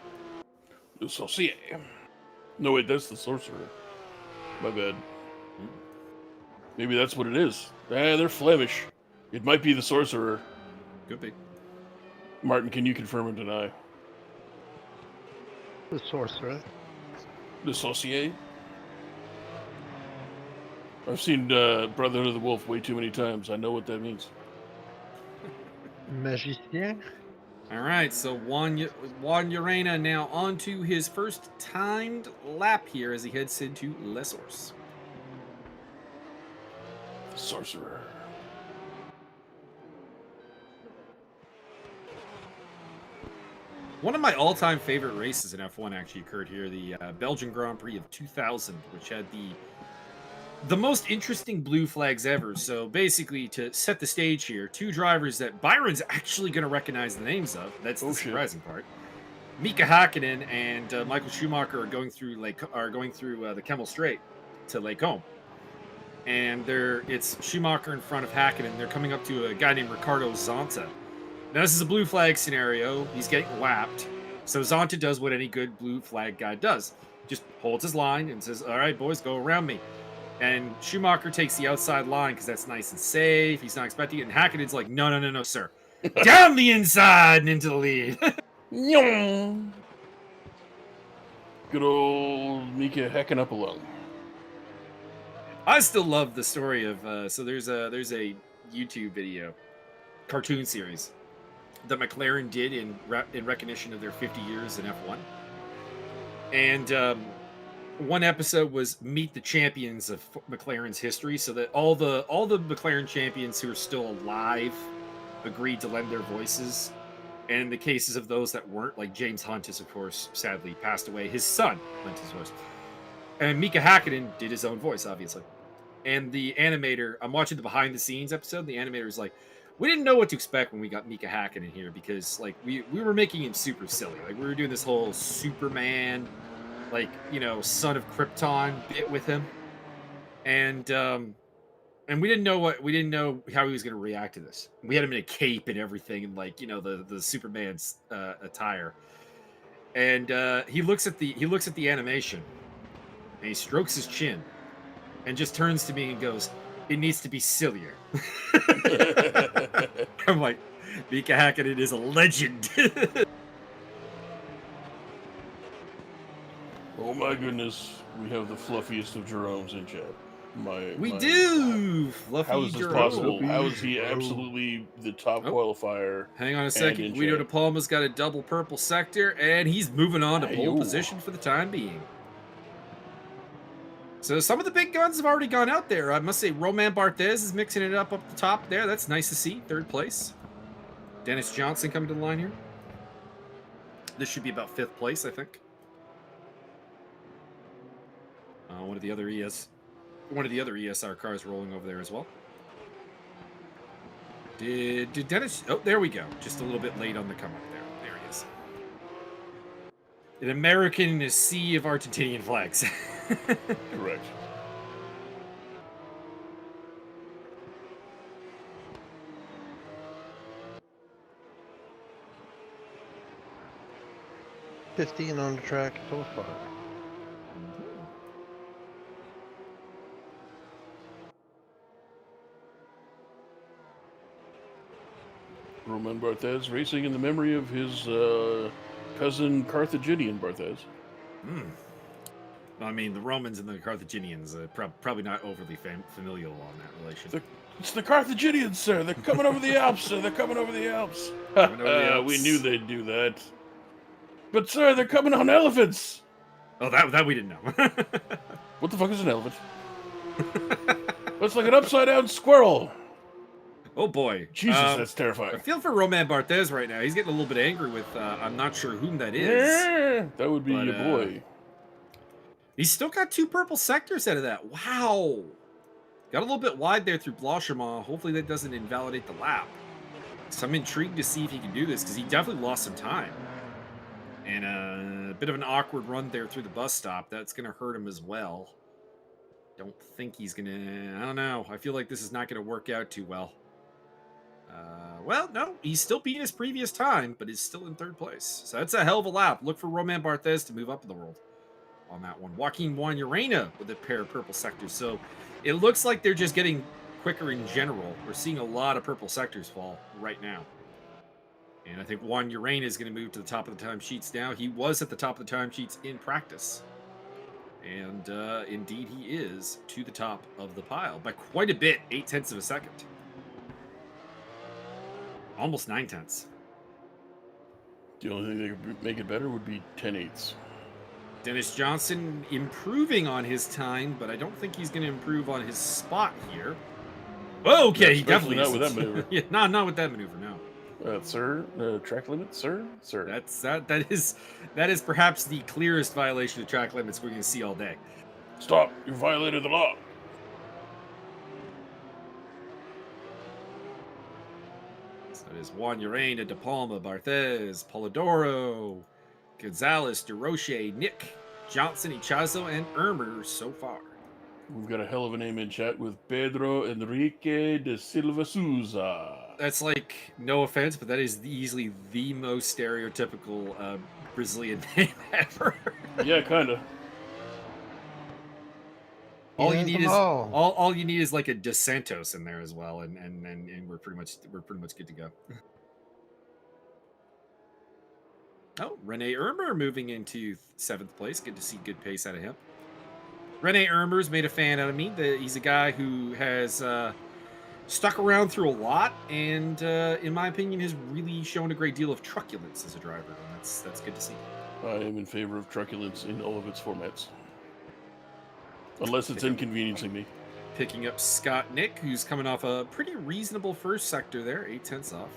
The Sorcier. No, wait, that's the Sorcerer. My bad. Maybe that's what it is. They're Flemish. It might be the Sorcerer. Could be. Martin, can you confirm or deny? The sorcerer. The Sorcier? I've seen Brotherhood of the Wolf way too many times. I know what that means. Magicien. All right, so Juan Urena now onto his first timed lap here as he heads into Les Sources. The Sorcerer. One of my all-time favorite races in F1 actually occurred here, the Belgian Grand Prix of 2000, which had the most interesting blue flags ever. So basically, to set the stage here, two drivers that Byron's actually going to recognize the names of. That's the surprising part. Mika Hakkinen and Michael Schumacher are going through the Kemmel Strait to Lake Como. And it's Schumacher in front of Hakkinen. They're coming up to a guy named Ricardo Zonta. Now, this is a blue flag scenario. He's getting lapped. So Zonta does what any good blue flag guy does. Just holds his line and says, all right, boys, go around me. And Schumacher takes the outside line because that's nice and safe. He's not expecting it. And Hackenen's like, no, sir. Down the inside and into the lead. Good old Mika hacking up alone. I still love the story of... so there's a YouTube video, cartoon series, that McLaren did in recognition of their 50 years in F1. And one episode was Meet the Champions of McLaren's history, so that all the McLaren champions who are still alive agreed to lend their voices. And in the cases of those that weren't, like James Hunt is, of course, sadly passed away, his son lent his voice. And Mika Hakkinen did his own voice, obviously. And the animator, I'm watching the behind-the-scenes episode, the animator's like, we didn't know what to expect when we got Mika Hakkinen here because, like, we were making him super silly. Like, we were doing this whole Superman, like, you know, son of Krypton bit with him. And we didn't know how he was going to react to this. We had him in a cape and everything and, like, you know, the Superman's attire. And he looks at the animation and he strokes his chin and just turns to me and goes, it needs to be sillier. I'm like, Mika Hakkinen is a legend. Oh my goodness, we have the fluffiest of Jeromes in chat. We do! Fluffy How is this Jerome. possible? How is he absolutely the top qualifier? Hang on a second. Guido De Palma's got a double purple sector, and he's moving on to pole position for the time being. So some of the big guns have already gone out there. I must say, Roman Barthez is mixing it up the top there. That's nice to see. Third place. Dennis Johnson coming to the line here. This should be about fifth place, I think. One of the other ESR cars rolling over there as well. Did Dennis? Oh, there we go. Just a little bit late on the come up there. There he is. An American in a sea of Argentinian flags. Correct. $15 on the track so far. Roman Barthez racing in the memory of his cousin Carthaginian Barthez. I mean, the Romans and the Carthaginians probably not overly familial on that relation. It's the Carthaginians, sir. They're coming over the Alps, sir. They're coming over the Alps. Coming over the Alps. We knew they'd do that. But, sir, they're coming on elephants. Oh, that we didn't know. What the fuck is an elephant? It's like an upside-down squirrel. Oh, boy. Jesus, that's I terrifying. feel for Roman Barthez right now. He's getting a little bit angry with, I'm not sure whom that is. Yeah, that would be your boy. He's still got 2 purple sectors out of that. Wow. Got a little bit wide there through Blanchimont. Hopefully that doesn't invalidate the lap. So I'm intrigued to see if he can do this, because he definitely lost some time. And a bit of an awkward run there through the bus stop. That's going to hurt him as well. Don't think he's going to... I don't know. I feel like this is not going to work out too well. Well, no. He's still beating his previous time, but is still in 3rd place. So that's a hell of a lap. Look for Roman Barthez to move up in the world on that one. Joaquin Juan Urena with a pair of purple sectors. So it looks like they're just getting quicker in general. We're seeing a lot of purple sectors fall right now. And I think Juan Urena is going to move to the top of the timesheets now. He was at the top of the timesheets in practice. And indeed he is to the top of the pile by quite a bit, 0.8 of a second. Almost 0.9. The only thing that could make it better would be 10/8. Dennis Johnson improving on his time, but I don't think he's going to improve on his spot here. Okay, Yeah, he definitely not isn't. with that maneuver. Yeah, not with that maneuver, no. Sir, track limit, sir. That is perhaps the clearest violation of track limits we're going to see all day. Stop! You violated the law. So it is Juan Urena, De Palma, Barthez, Polidoro, Gonzalez, DeRoche, Nick, Johnson, Ichazo, and Ermer so far. We've got a hell of a name in chat with Pedro Enrique de Silva Souza. That's like, no offense, but that is easily the most stereotypical Brazilian name ever. Yeah, kind of. All you need is like a Dos Santos in there as well, and we're pretty much good to go. Oh, Rene Ermer moving into 7th place. Good to see good pace out of him. Rene Ermer's made a fan out of me. He's a guy who has stuck around through a lot, and in my opinion, has really shown a great deal of truculence as a driver, and that's good to see. I am in favor of truculence in all of its formats. Unless it's inconveniencing me. Picking up Scott Nick, who's coming off a pretty reasonable first sector there, 0.8 off.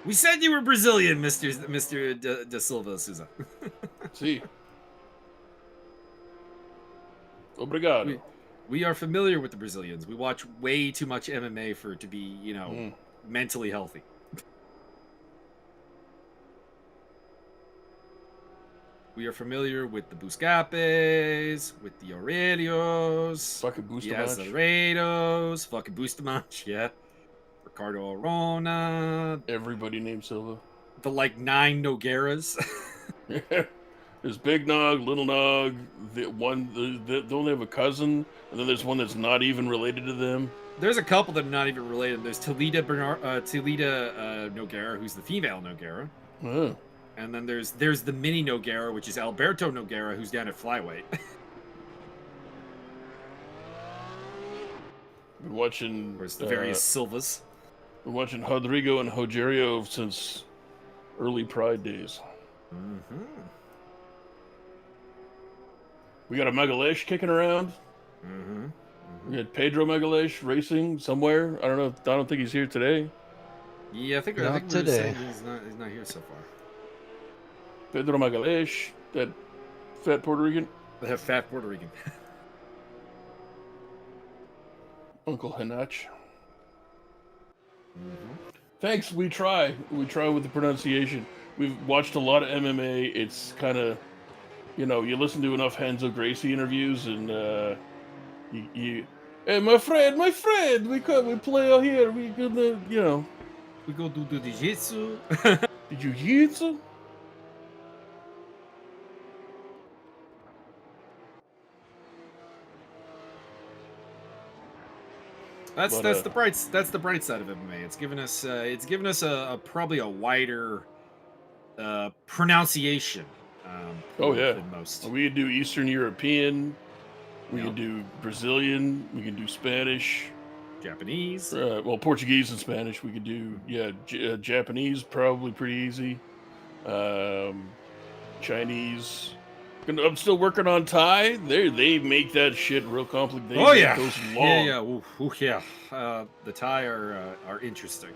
We said you were Brazilian, Mr. Da Silva Souza. See. Obrigado. We are familiar with the Brazilians. We watch way too much MMA for it to be, mentally healthy. We are familiar with the Buscapes, with the Aurelios, Fucking the Bustamante. Azaredos, fucking Bustamante, yeah. Ricardo Arona. Everybody named Silva. The 9 Nogueiras. There's Big Nog, Little Nog. They only have a cousin, and then there's one that's not even related to them. There's a couple that are not even related. There's Talita Nogueira, who's the female Nogueira. Oh. And then there's the mini Nogueira, which is Alberto Nogueira, who's down at flyweight. Been watching. There's the various Silvas. Been watching Rodrigo and Rogerio since early Pride days. Mm-hmm. We got a Megalesh kicking around. Mm-hmm. We had Pedro Megalesh racing somewhere. I don't know. I don't think he's here today. Yeah, I think Not we're today. saying he's not here so far. Pedro Megalesh, that fat Puerto Rican. They have fat Puerto Rican. Uncle Hanach. Mm-hmm. Thanks, we try. We try with the pronunciation. we've watched a lot of MMA. It's kind of, you know, you listen to enough Henzo Gracie interviews, and you hey, my friend, we play out here. We gonna, you know, We go do the jiu-jitsu. jiu-jitsu. That's But, the bright side of MMA. It's given us a probably a wider pronunciation oh pool yeah, than most. we could do Eastern European. We Yep. can do Brazilian. We can do Spanish. Japanese. Well, Portuguese and Spanish. We could do, yeah, Japanese, probably pretty easy. Chinese. I'm still working on Thai. They make that shit real complicated. They Oh make yeah, those long. yeah. Ooh, yeah. The Thai are interesting.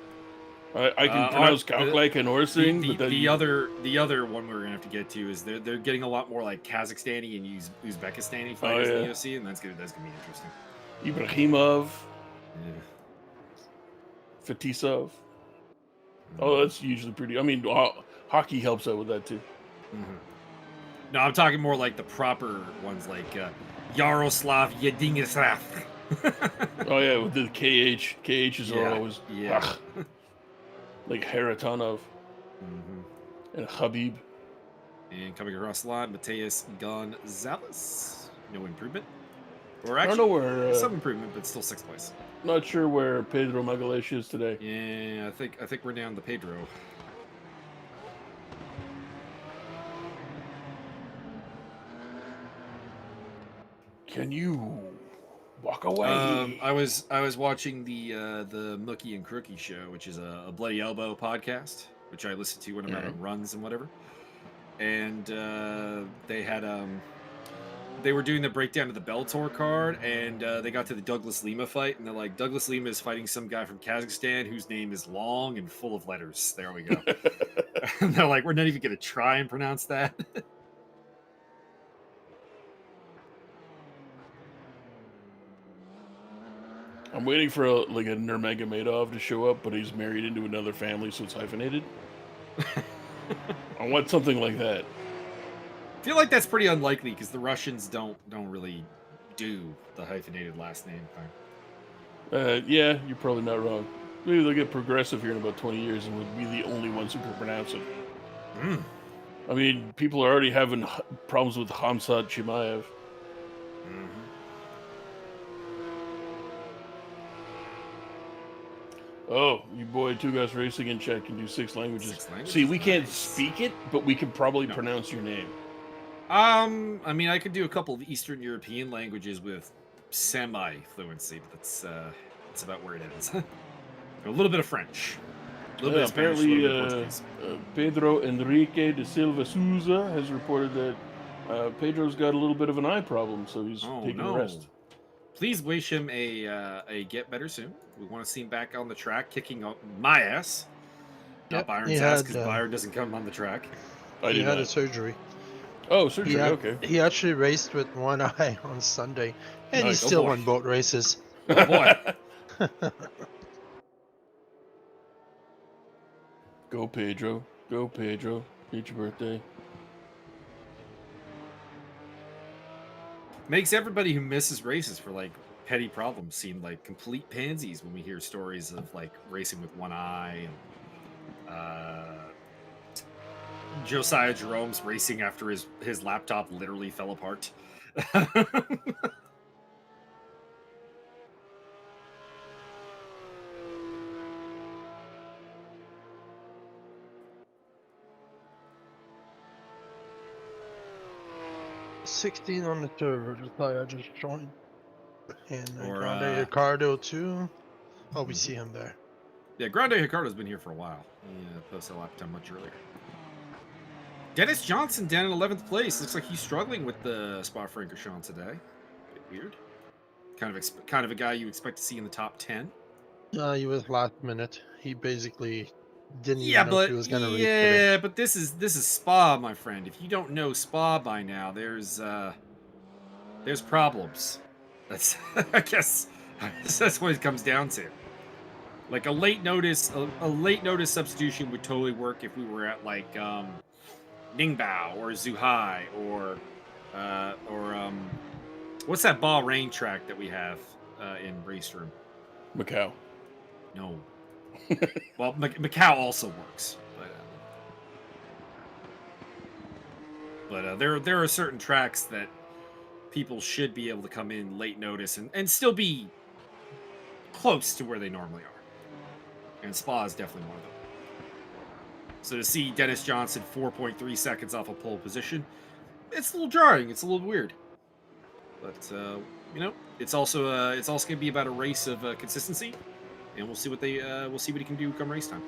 I can pronounce Kauklak and The Orsing, but then the other one we're gonna have to get to is they're getting a lot more like Kazakhstani and Uzbekistani fighters in the UFC, and that's gonna be interesting. Ibrahimov, Yeah. Fetisov. Oh, that's usually pretty. I mean, hockey helps out with that too. Mm-hmm. No, I'm talking more like the proper ones, like Yaroslav Yedingislav. Oh yeah, with the KH. KHs are always like Haratonov and Habib. And coming across the line, Mateus Gonzalez. No improvement. Or I don't know actually, where. some improvement, but still 6th place. Not sure where Pedro Magalhaes is today. Yeah, I think we're down to Pedro. Can you walk away? I was watching the Mookie and Crookie show, which is a Bloody Elbow podcast, which I listen to when I'm out on runs and whatever. And they had they were doing the breakdown of the Bellator card, and they got to the Douglas Lima fight, and they're like, Douglas Lima is fighting some guy from Kazakhstan whose name is long and full of letters. There we go. And they're like, we're not even gonna try and pronounce that. I'm waiting for a Nurmagomedov to show up, but he's married into another family, so it's hyphenated. I want something like that. I feel like that's pretty unlikely because the Russians don't really do the hyphenated last name thing. Yeah, you're probably not wrong. Maybe they'll get progressive here in about 20 years and we'll be the only ones who can pronounce it. I mean, people are already having problems with Hamzat Chimaev. Oh, you boy, Tugas Racing in chat can do 6 languages. See, we can't speak it, but we can probably pronounce your name. I mean, I could do a couple of Eastern European languages with semi-fluency, but that's about where it ends. A little bit of French. A little bit of Spanish, apparently, a little bit of Portuguese. Pedro Enrique de Silva Souza has reported that Pedro's got a little bit of an eye problem, so he's taking a rest. Please wish him a get better soon. We want to see him back on the track, kicking up my ass. Not Byron's ass, because Byron doesn't come on the track. He had a surgery. Oh, surgery, okay. He actually raced with one eye on Sunday, and he still won both races. Oh, boy. Go, Pedro. Go, Pedro. It's your birthday. Makes everybody who misses races for, like, petty problems seem like complete pansies when we hear stories of, like, racing with one eye and Josiah Jerome's racing after his laptop literally fell apart. 16 on the server, the guy I just joined. And Grande Ricardo too. Oh, we see him there. Yeah, Grande Ricardo's been here for a while. He posted a lap time much earlier. Dennis Johnson down in 11th place. Looks like he's struggling with the Spa-Francorchamps today. Bit weird. Kind of a guy you expect to see in the top 10. He was last minute. He basically didn't even know if he was going to race today. Yeah, but this is Spa, my friend. If you don't know Spa by now, there's problems. That's I guess that's what it comes down to. Like a late notice substitution would totally work if we were at like Ningbao or Zhuhai or what's that Bahrain track that we have in Raceroom? Macau. No. Well, Macau also works, but there are certain tracks that people should be able to come in late notice and still be close to where they normally are. And Spa is definitely one of them. So to see Dennis Johnson 4.3 seconds off of pole position, it's a little jarring. It's a little weird. But you know, it's also going to be about a race of consistency, and we'll see what he can do come race time.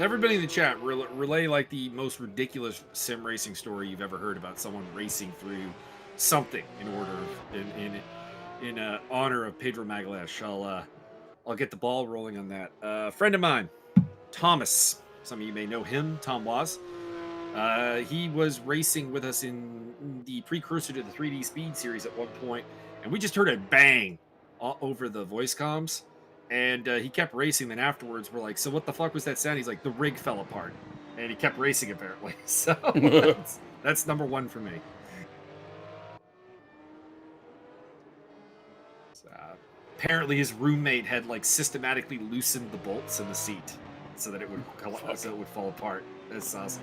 Everybody in the chat relay like the most ridiculous sim racing story you've ever heard about someone racing through something in honor of Pedro Magalhães. I'll get the ball rolling on that. A friend of mine, Thomas. Some of you may know him. Tom Was. He was racing with us in the precursor to the 3D Speed series at one point, and we just heard a bang over the voice comms. And he kept racing. Then afterwards, we're like, "So what the fuck was that sound?" He's like, "The rig fell apart," and he kept racing apparently. So that's number one for me. Apparently, his roommate had like systematically loosened the bolts in the seat so that it would fall apart. That's awesome.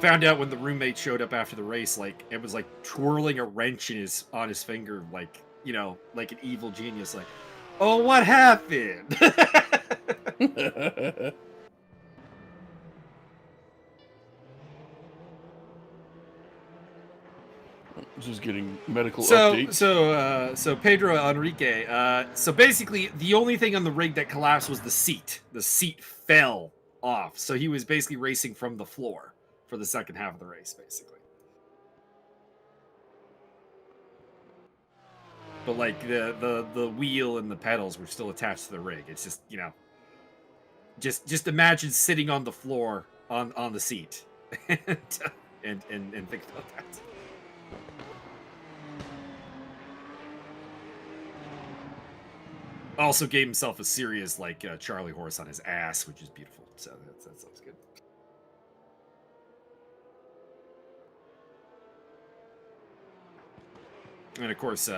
Found out when the roommate showed up after the race, like it was like twirling a wrench on his finger, like, you know, like an evil genius. Like, oh, what happened? Just getting medical updates. So Pedro Enrique. So basically, the only thing on the rig that collapsed was the seat. The seat fell off, so he was basically racing from the floor for the second half of the race, basically. But like the wheel and the pedals were still attached to the rig. It's just, you know, just imagine sitting on the floor on the seat and think about that. Also gave himself a serious like Charlie horse on his ass, which is beautiful. So that sounds good. And of course,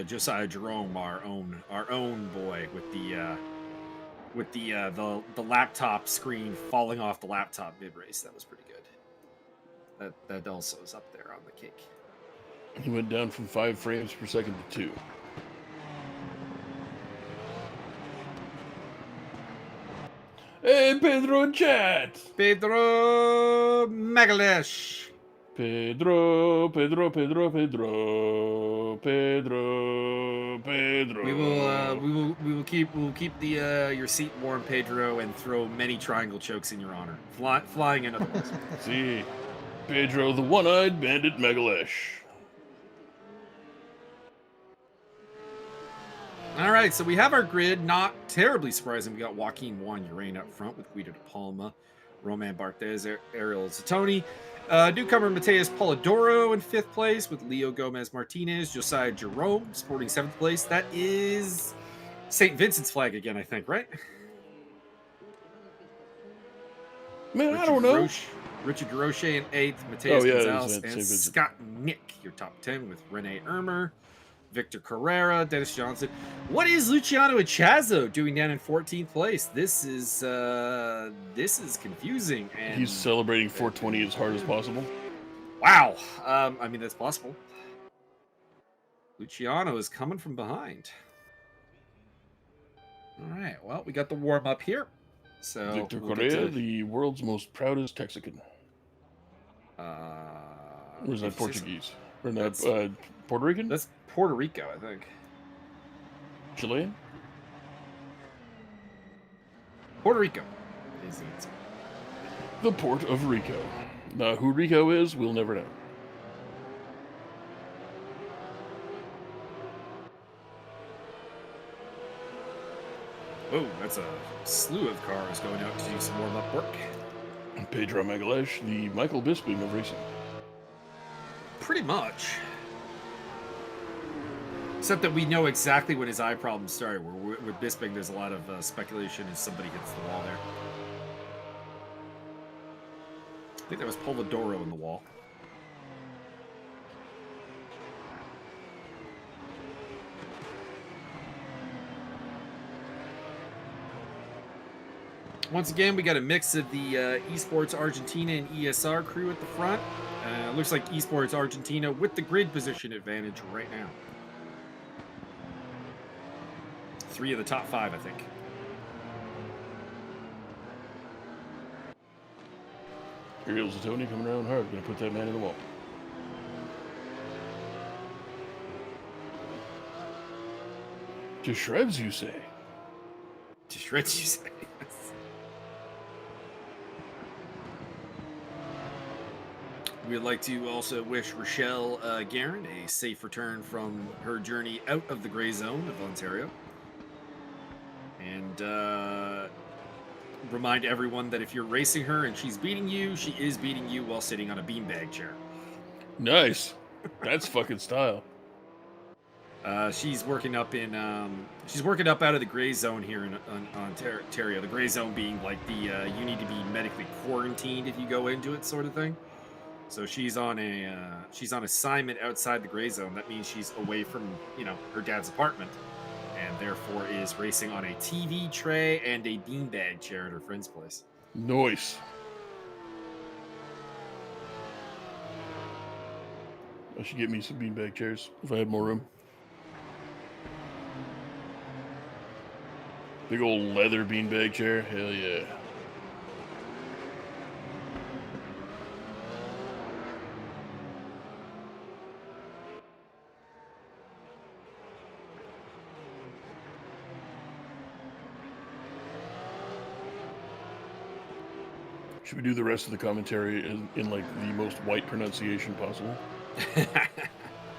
Josiah Jerome, our own boy with the laptop screen falling off the laptop mid race. That was pretty good. That also is up there on the cake. He went down from 5 frames per second to 2. Hey, Pedro in chat! Pedro Magalhães. Pedro. We will keep the your seat warm, Pedro, and throw many triangle chokes in your honor. Flying in other words. See, Pedro, the one-eyed bandit Magalhães. All right, so we have our grid. Not terribly surprising. We got Joaquin Juan Urain up front with Guido de Palma, Roman Barthez, Ariel Zatoni. Newcomer Mateus Polidoro in 5th place with Leo Gomez Martinez, Josiah Jerome sporting 7th place. That is St. Vincent's flag again, I think, right? Man, I don't know. Richard Durocher in 8th, Mateus Gonzalez, and St. Scott Nick, your top 10 with Rene Ermer, Victor Carrera, Dennis Johnson. What is Luciano Echazo doing down in 14th place? This is confusing. And he's celebrating 420 as hard as possible. Wow. I mean, that's possible. Luciano is coming from behind. All right. Well, we got the warm up here. So Victor Correa, the world's most proudest Texican. Or is that Portuguese? Or not Puerto Rican? That's Puerto Rico, I think. Chilean? Puerto Rico. The Port of Rico. Now, who Rico is, we'll never know. Oh, that's a slew of cars going out to do some warm-up work. Pedro Magalesh, the Michael Bisping of racing. Pretty much. Except that we know exactly when his eye problem started. Where with Bisping, there's a lot of speculation as somebody hits the wall there. I think that was Polidoro in the wall. Once again, we got a mix of the Esports Argentina and ESR crew at the front. Looks like Esports Argentina with the grid position advantage right now. 3 of the top 5, I think. Ariel Zatoni coming around hard. Gonna put that man in the wall. To shreds, you say? To shreds, you say? We'd like to also wish Rochelle Guerin a safe return from her journey out of the gray zone of Ontario. And remind everyone that if you're racing her and she's beating you, she is beating you while sitting on a beanbag chair. Nice. That's fucking style. She's working up in out of the gray zone here in Ontario. The gray zone being like the you need to be medically quarantined if you go into it sort of thing. So she's on assignment outside the gray zone. That means she's away from, her dad's apartment, and therefore is racing on a TV tray and a beanbag chair at her friend's place. Nice. I should get me some beanbag chairs if I had more room. Big old leather beanbag chair. Hell yeah. Should we do the rest of the commentary in like the most white pronunciation possible?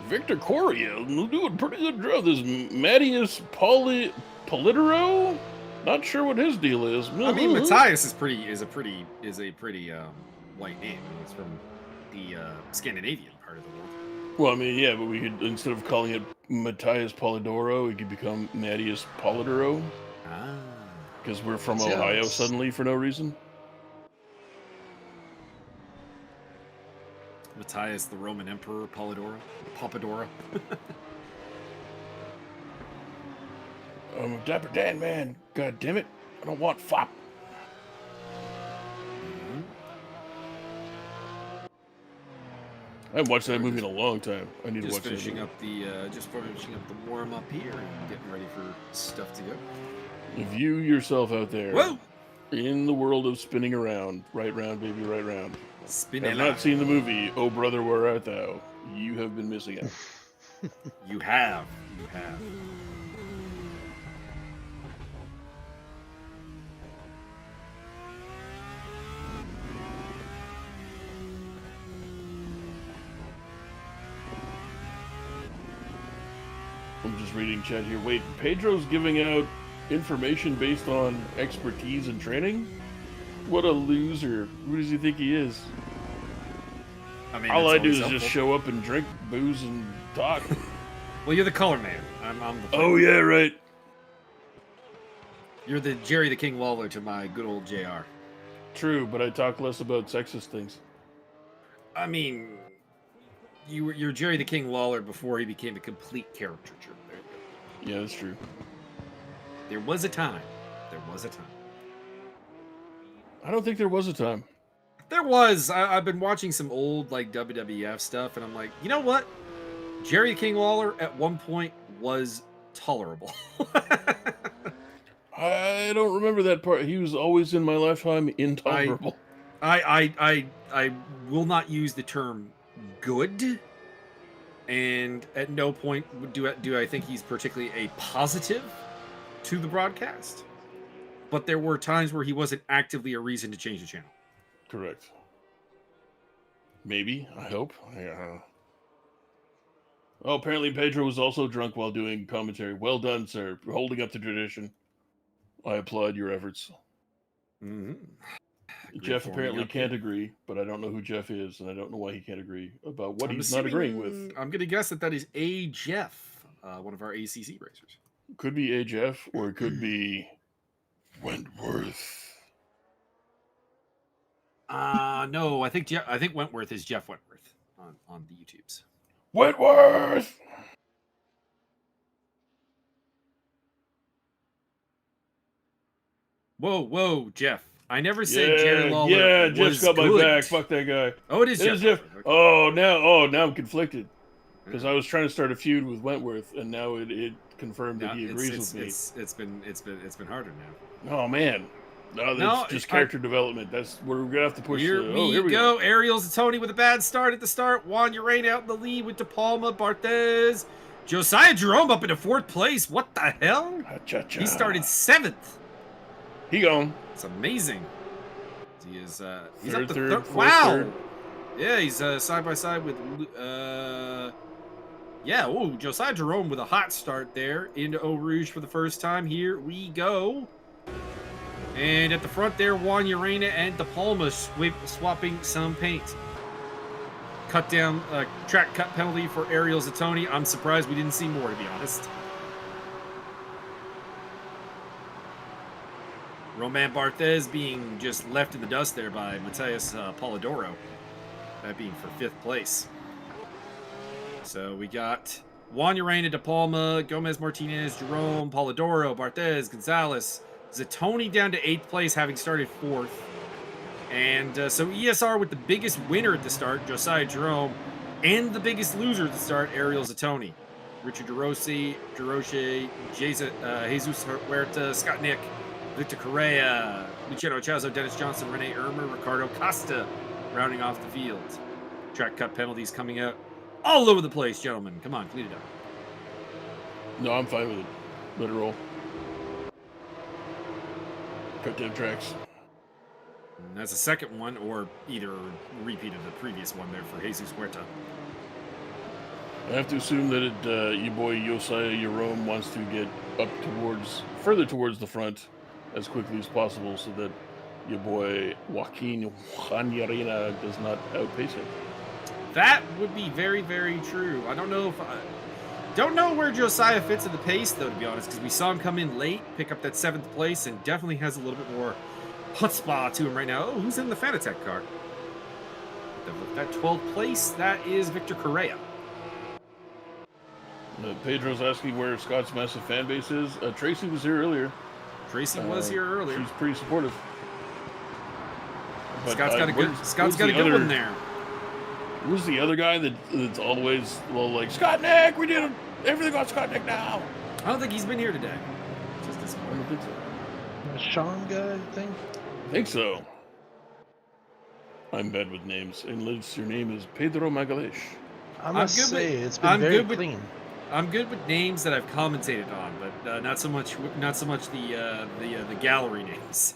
Victor Coria doing a pretty good job. This Matthias Polidoro? Not sure what his deal is. I mean, Matthias is a pretty white name. It's from the Scandinavian part of the world. Well, I mean, yeah, but we could, instead of calling it Matthias Polidoro, it could become Matthias Polidoro. Ah. Because we're from Ohio suddenly for no reason. Matthias, the Roman Emperor, Papadora. I'm a Dapper Dan, man. God damn it. I don't want fop. Mm-hmm. I haven't watched that movie in a long time. I need to watch that. Just finishing up the warm up here and getting ready for stuff to go. If you yourself out there, whoa, in the world of spinning around, right round, baby, right round. Have not seen the movie, Oh Brother, Where Art Thou? You have been missing out. You have. I'm just reading chat here. Wait, Pedro's giving out information based on expertise and training? What a loser. Who does he think he is? I mean, all I do is just show up and drink booze and talk. Well, you're the color man. I'm the Oh, yeah, right. You're the Jerry the King Lawler to my good old JR. True, but I talk less about sexist things. I mean, you're Jerry the King Lawler before he became a complete caricature. Yeah, that's true. There was a time. I don't think there was a time. There was. I've been watching some old like WWF stuff, and I'm like, you know what? Jerry the King Lawler at one point was tolerable. I don't remember that part. He was always in my lifetime intolerable. I will not use the term good, and at no point do I think he's particularly a positive to the broadcast. But there were times where he wasn't actively a reason to change the channel. Correct. Maybe. I hope. Oh, apparently Pedro was also drunk while doing commentary. Well done, sir. Holding up the tradition. I applaud your efforts. Mm-hmm. Jeff apparently can't agree, but I don't know who Jeff is, and I don't know why he can't agree about what I'm he's not agreeing with. I'm going to guess that is A. Jeff, one of our ACC racers. Could be A. Jeff, or it could be Wentworth. No, I think Wentworth is Jeff Wentworth on the YouTubes. Wentworth! Whoa, Jeff. I never said Jerry Lawler Yeah, was Jeff's got good. my back. Fuck that guy. Oh, it is Jeff. Okay. Oh, now I'm conflicted. Because I was trying to start a feud with Wentworth, and now it confirmed that he agrees with me. It's been harder now. Oh man. No, that's just character development. That's where we're gonna have to push. Here we go. Ariel Zatoni with a bad start at the start. Juan Urain out in the lead with De Palma, Barthez, Josiah Jerome up into 4th place. What the hell? Cha-cha-cha. He started 7th. He gone. It's amazing. He is. He's third, up to third, fourth, wow. third. Yeah, he's side by side with. Yeah. Oh, Josiah Jerome with a hot start there into Eau Rouge for the first time. Here we go. And at the front there, Juan Urena and De Palma swapping some paint. Cut down, track cut penalty for Ariel Zatoni. I'm surprised we didn't see more, to be honest. Roman Barthez being just left in the dust there by Matheus Polidoro. That being for 5th place. So we got Juan Urena, De Palma, Gomez Martinez, Jerome, Polidoro, Barthez, Gonzalez, Zatoni down to 8th place, having started 4th. And so ESR with the biggest winner at the start, Josiah Jerome, and the biggest loser at the start, Ariel Zatoni. Richard DeRossi, Jesus Huerta, Scott Nick, Victor Correa, Luciano Chazo, Dennis Johnson, Rene Irmer, Ricardo Costa, rounding off the field. Track cut penalties coming out all over the place, gentlemen. Come on, clean it up. No, I'm fine with it. Let it roll. Cut down tracks. And that's the second one, or either repeat of the previous one there for Jesus Huerta. I have to assume that your boy Josiah Jerome wants to get up further towards the front as quickly as possible so that your boy Juan Urena does not outpace him. That would be very, very true. I don't know don't know where Josiah fits in the pace, though, to be honest, because we saw him come in late, pick up that 7th place, and definitely has a little bit more chutzpah to him right now. Oh, who's in the Fanatec car? That 12th place, that is Victor Correa. Pedro's asking where Scott's massive fan base is. Tracy was here earlier. Tracy was here earlier. She's pretty supportive. But, Scott's got a good one there. Who's the other guy that's always like, Scott Nick, we did everything on Scott Nick now? I don't think he's been here today. Just this I don't think so. The Sean guy thing? I think so. I'm bad with names. Unless your name is Pedro Magalhaes. I must say, it's been very clean. I'm good with names that I've commentated on, but not so much the gallery names.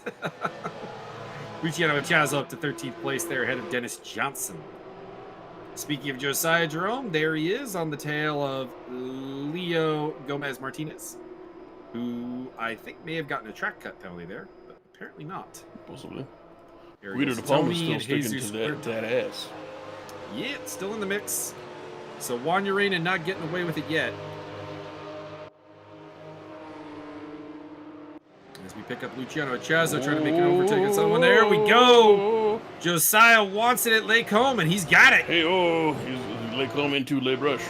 Luciano Chazo up to 13th place there, ahead of Dennis Johnson. Speaking of Josiah Jerome, there he is on the tail of Leo Gomez Martinez, who I think may have gotten a track cut penalty there, but apparently not. Possibly. Guido De Palma's still sticking to that ass. Yeah, still in the mix. So Juan Urena not getting away with it yet. As we pick up Luciano Chazo trying to make an overtake on someone. There we go. Josiah wants it at Lacombe, and he's got it. Hey, he's Lacombe into Le Brush.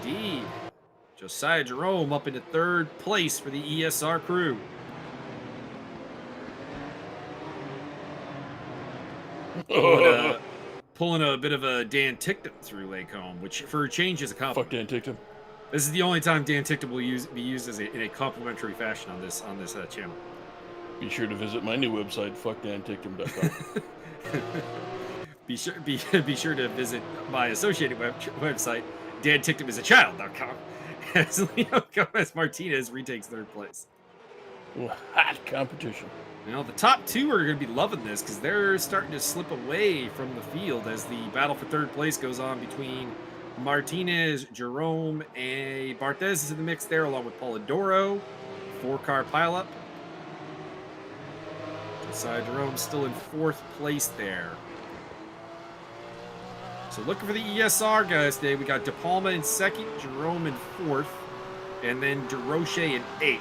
Indeed. Josiah Jerome up into 3rd place for the ESR crew. Pulling a bit of a Dan Tickton through Lacombe, which for a change is a compliment. Fuck Dan Tickton. This is the only time Dan Tickton will be used in a complimentary fashion on this channel. Be sure to visit my new website, fuckdantickton.com. be sure to visit my associated website, danticktomisachild.com, as Leo Gomez Martinez retakes 3rd place. Hot competition. Now, the top 2 are going to be loving this because they're starting to slip away from the field as the battle for 3rd place goes on between Martinez, Jerome, and Barthez is in the mix there, along with Polidoro. 4-car pileup. Josiah Jerome still in 4th place there. So looking for the ESR guys today. We got De Palma in 2nd, Jerome in 4th, and then DeRoche in 8th.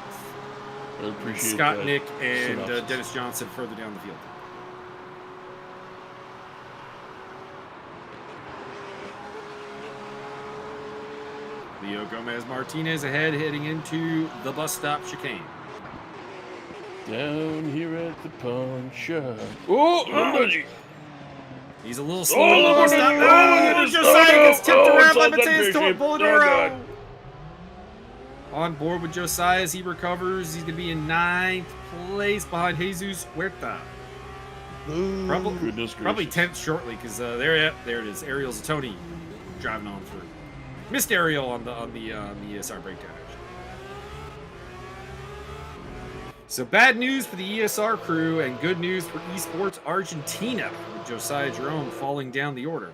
I appreciate Scott that Nick and synopsis. Dennis Johnson further down the field. Leo Gomez Martinez ahead, heading into the bus stop chicane. Down here at the pawn shop. Oh, He's a little slow at the bus stop. Oh, Josiah gets tipped around by Mateus Polidoro. On board with Josiah as he recovers. He's going to be in 9th place behind Jesus Huerta. Probably 10th shortly because there it is. Ariel Zatoni driving on through. Missed Ariel on the ESR breakdown. So bad news for the ESR crew and good news for Esports Argentina with Josiah Jerome falling down the order.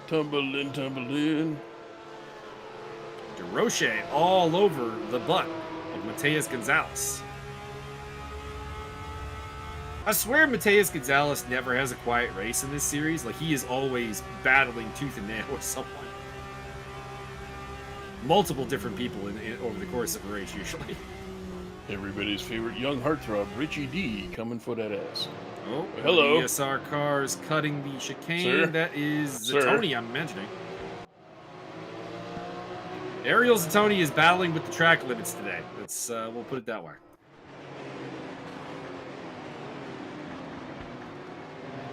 Tumbling. DeRoche all over the butt of Mateus Gonzalez. I swear Mateus Gonzalez never has a quiet race in this series. Like, he is always battling tooth and nail with someone. Multiple different people over the course of a race, usually. Everybody's favorite young heartthrob, Richie D, coming for that ass. Oh, hello. The ESR car is cutting the chicane. Sir? That is Sir? Zatoni I'm mentioning. Ariel Zatoni is battling with the track limits today. Let's we'll put it that way.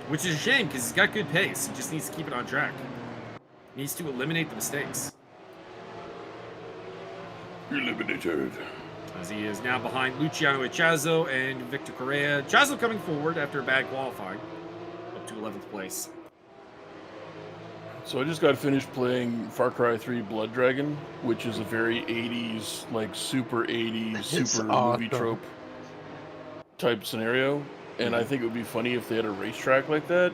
Which is a shame because he's got good pace. He just needs to keep it on track. He needs to eliminate the mistakes. Eliminated. As he is now behind Luciano Echazo and Victor Correa. Echazo coming forward after a bad qualifying. Up to 11th place. So I just got finished playing Far Cry 3 Blood Dragon, which is a very 80s, like super 80s, super movie trope type scenario. And I think it would be funny if they had a racetrack like that.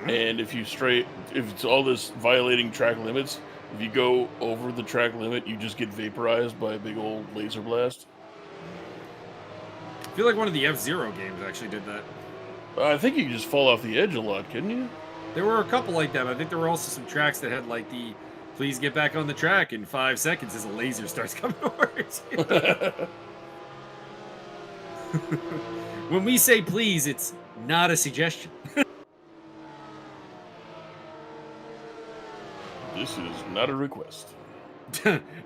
And if it's all this violating track limits, if you go over the track limit, you just get vaporized by a big old laser blast. I feel like one of the F-Zero games actually did that. I think you could just fall off the edge a lot, couldn't you? There were a couple like that, but I think there were also some tracks that had like the please get back on the track in 5 seconds as a laser starts coming towards you. When we say please, it's not a suggestion. This is not a request.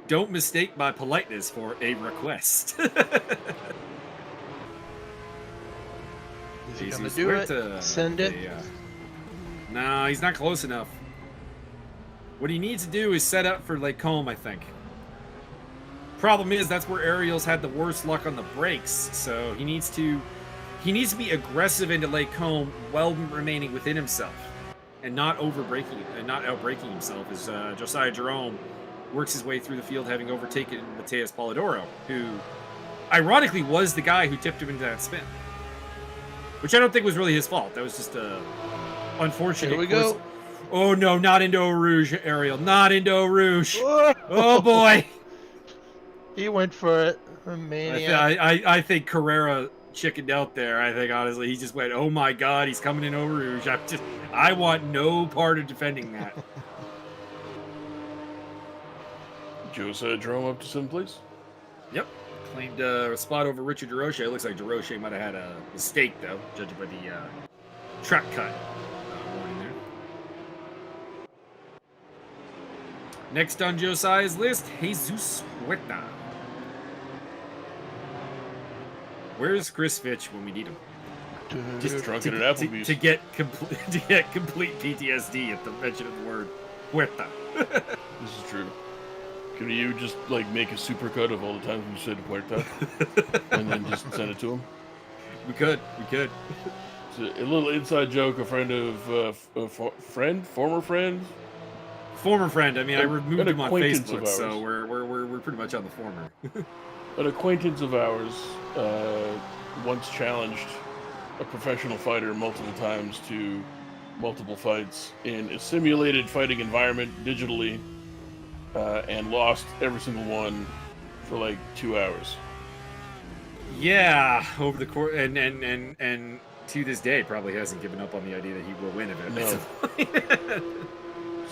Don't mistake my politeness for a request. Is he gonna do it? Send it? No, he's not close enough. What he needs to do is set up for Lake Combe, I think. Problem is, that's where Ariel's had the worst luck on the brakes, so he needs to be aggressive into Lake Combe while remaining within himself and not over-braking and not out-braking himself as Josiah Jerome works his way through the field, having overtaken Mateus Polidoro, who ironically was the guy who tipped him into that spin. Which I don't think was really his fault. That was just a unfortunate. Here we go. Oh no, not into Eau Rouge, Ariel. Not into Eau Rouge. Oh boy. He went for it. A maniac. I think Carrera chickened out there. I think honestly he just went, oh my god, he's coming in Eau Rouge. I want no part of defending that. Josiah Jerome up to 7th place? Yep. Claimed a spot over Richard DeRoche. It looks like DeRoche might have had a mistake, though, judging by the track cut warning there. Next on Josiah's list, Jesus Huerta. Where's Chris Fitch when we need him? Just drunk at Applebee's. To get complete PTSD at the mention of the word Huerta. This is true. Can you just like make a supercut of all the times you said Huerta and then just send it to him? We could. It's a little inside joke. A friend of former friend. Former friend. I mean, I removed him on acquaintance Facebook, so we're pretty much on the former. An acquaintance of ours once challenged a professional fighter multiple times to multiple fights in a simulated fighting environment digitally. And lost every single one for like 2 hours. Yeah, over the course, and to this day, probably hasn't given up on the idea that he will win it. No.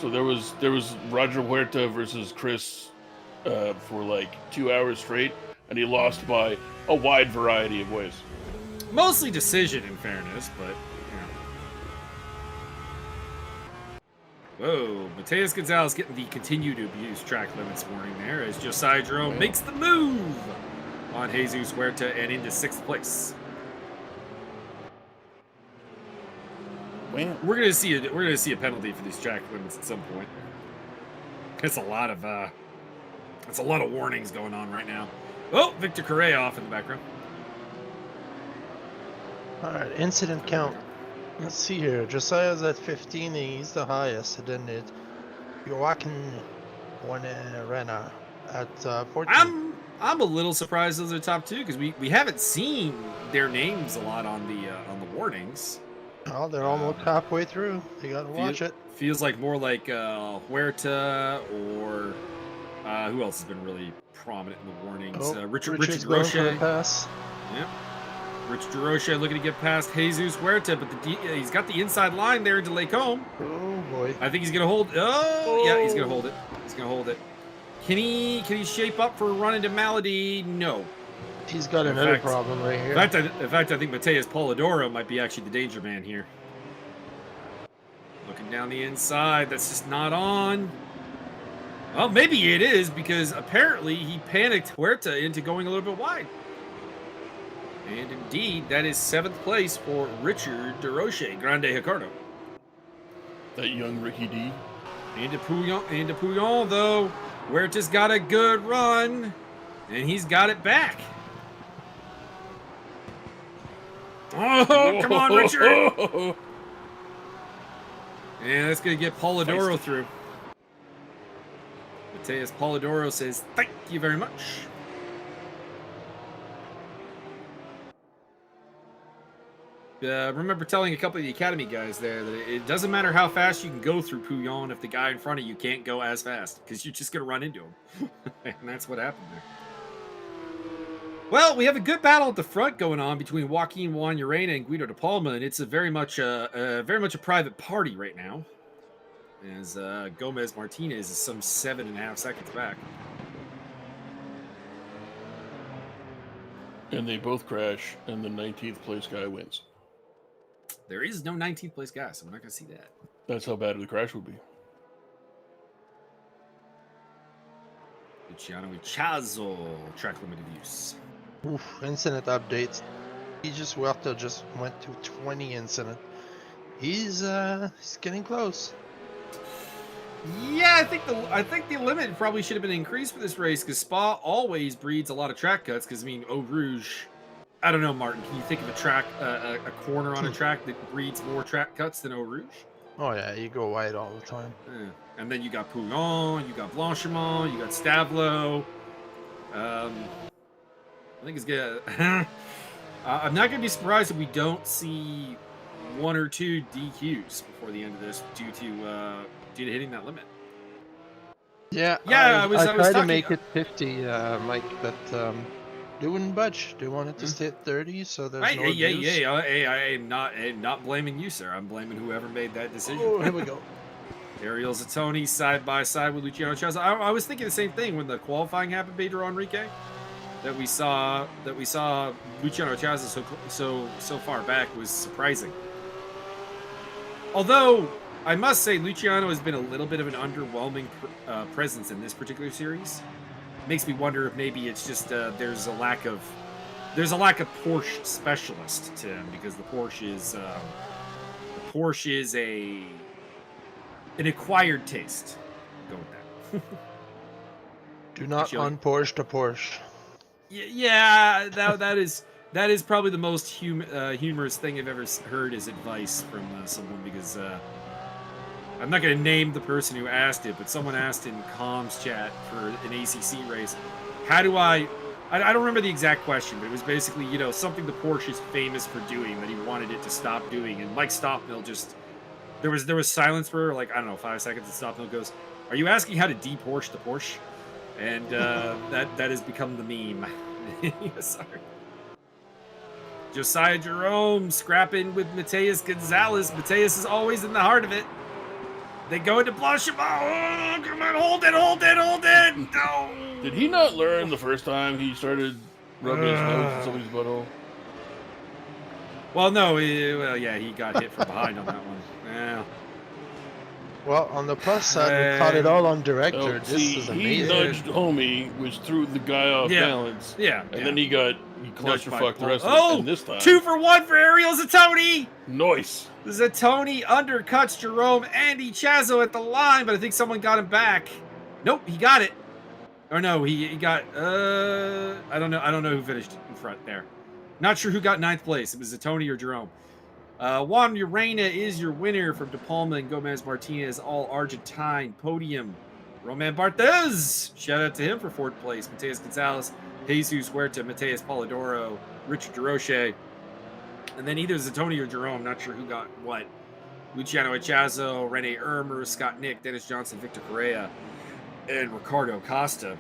So there was Roger Huerta versus Chris for like 2 hours straight, and he lost by a wide variety of ways. Mostly decision, in fairness, but whoa, Mateus Gonzalez getting the continue to abuse track limits warning there as Josiah Jerome makes the move on Jesus Huerta and into 6th place. Wow. We're gonna see a penalty for these track limits at some point. It's a lot of warnings going on right now. Oh, Victor Correa off in the background. All right, incident count. Let's see here. Josiah's at 15, and he's the highest. And then Joaquin Rena at 14. I'm a little surprised those are top 2 because we haven't seen their names a lot on the warnings. Oh, they're almost halfway through. You gotta watch it. Feels like more like Huerta or who else has been really prominent in the warnings? Oh, Richard Richard's going for a Roche. pass. Yep. Richard Roche looking to get past Jesus Huerta, but he's got the inside line there into Lacombe. Oh boy. I think he's gonna hold. Oh, yeah, he's gonna hold it. He's gonna hold it. Can he shape up for a run into Malady? No. He's got another problem right here. In fact, I think Mateus Polidoro might be actually the danger man here. Looking down the inside, that's just not on. Well, maybe it is because apparently he panicked Huerta into going a little bit wide. And indeed, that is 7th place for Richard DeRoche, Grande Ricardo. That young Ricky D. Into Pouillon, though. Huerta's got a good run, and he's got it back. Oh, come on, Richard! And that's going to get Polidoro through. Mateus Polidoro says, thank you very much. Remember telling a couple of the Academy guys there that it doesn't matter how fast you can go through Pouillon if the guy in front of you can't go as fast, because you're just going to run into him. And that's what happened there. Well, we have a good battle at the front going on between Joaquin Juan Urena and Guido de Palma, and it's very much a private party right now, as Gomez Martinez is some 7.5 seconds back. And they both crash, and the 19th place guy wins. There is no 19th place guy, so we're not going to see that. That's how bad the crash would be. Luciano Ichazo, track limited use. Oof, incident updates. Huerta just went to 20 incident. He's getting close. Yeah, I think the limit probably should have been increased for this race because Spa always breeds a lot of track cuts. Because I mean, Eau Rouge, I don't know, Martin. Can you think of a track, a corner on a track that breeds more track cuts than Eau Rouge? Oh yeah, you go wide all the time. Yeah. And then you got Pouillon, you got Blanchimont, you got Stavelot. I think it's good. I'm not going to be surprised if we don't see 1 or 2 DQs before the end of this due to hitting that limit. Yeah, I was tried to talking, make it 50, Mike, but they wouldn't budge. They wanted to stay at 30, so there's no abuse. I'm not blaming you, sir. I'm blaming whoever made that decision. Oh, here we go. Ariel Zatoni side by side with Luciano Chazo. I was thinking the same thing when the qualifying happened, Pedro Enrique. That we saw Luciano Chazo so far back was surprising. Although I must say Luciano has been a little bit of an underwhelming presence in this particular series. Makes me wonder if maybe it's just there's a lack of Porsche specialist to him, because the Porsche is an acquired taste. Go with that. Do not un-Porsche the Porsche. Yeah, that is probably the most humorous thing I've ever heard as advice from someone, because I'm not going to name the person who asked it, but someone asked in comms chat for an ACC race, how do I don't remember the exact question, but it was basically, something the Porsche is famous for doing that he wanted it to stop doing, and Mike Stoppmill just, there was silence for like, I don't know, 5 seconds, and Stoppmill goes, "Are you asking how to de-Porsche the Porsche?" And that has become the meme. Sorry. Josiah Jerome scrapping with Mateus Gonzalez. Mateus is always in the heart of it. They go into Blanchimont. Oh, come on, hold it. No. Did he not learn the first time he started rubbing his nose in somebody's butthole? Well, no. He got hit from behind on that one. Yeah. Well, on the plus side, we caught it all on director. Oh, This see, is he amazing. nudged homie, which threw the guy off balance. Yeah. And then he clusterfucked the rest of it. And this time, 2 for 1 for Ariel Zatoni. Nice. Zatoni undercuts Jerome Andy Chazzo at the line, but I think someone got him back. Nope, he got it. Or no, he got I don't know who finished in front there. Not sure who got 9th place. It was Zatoni or Jerome. Juan Urena is your winner from De Palma and Gomez Martinez, all Argentine podium. Roman Barthez, shout out to him for 4th place. Mateus Gonzalez, Jesus Huerta, Mateus Polidoro, Richard DeRoche. And then either Zatoni or Jerome, not sure who got what. Luciano Echazo, Rene Ermer, Scott Nick, Dennis Johnson, Victor Correa, and Ricardo Costa.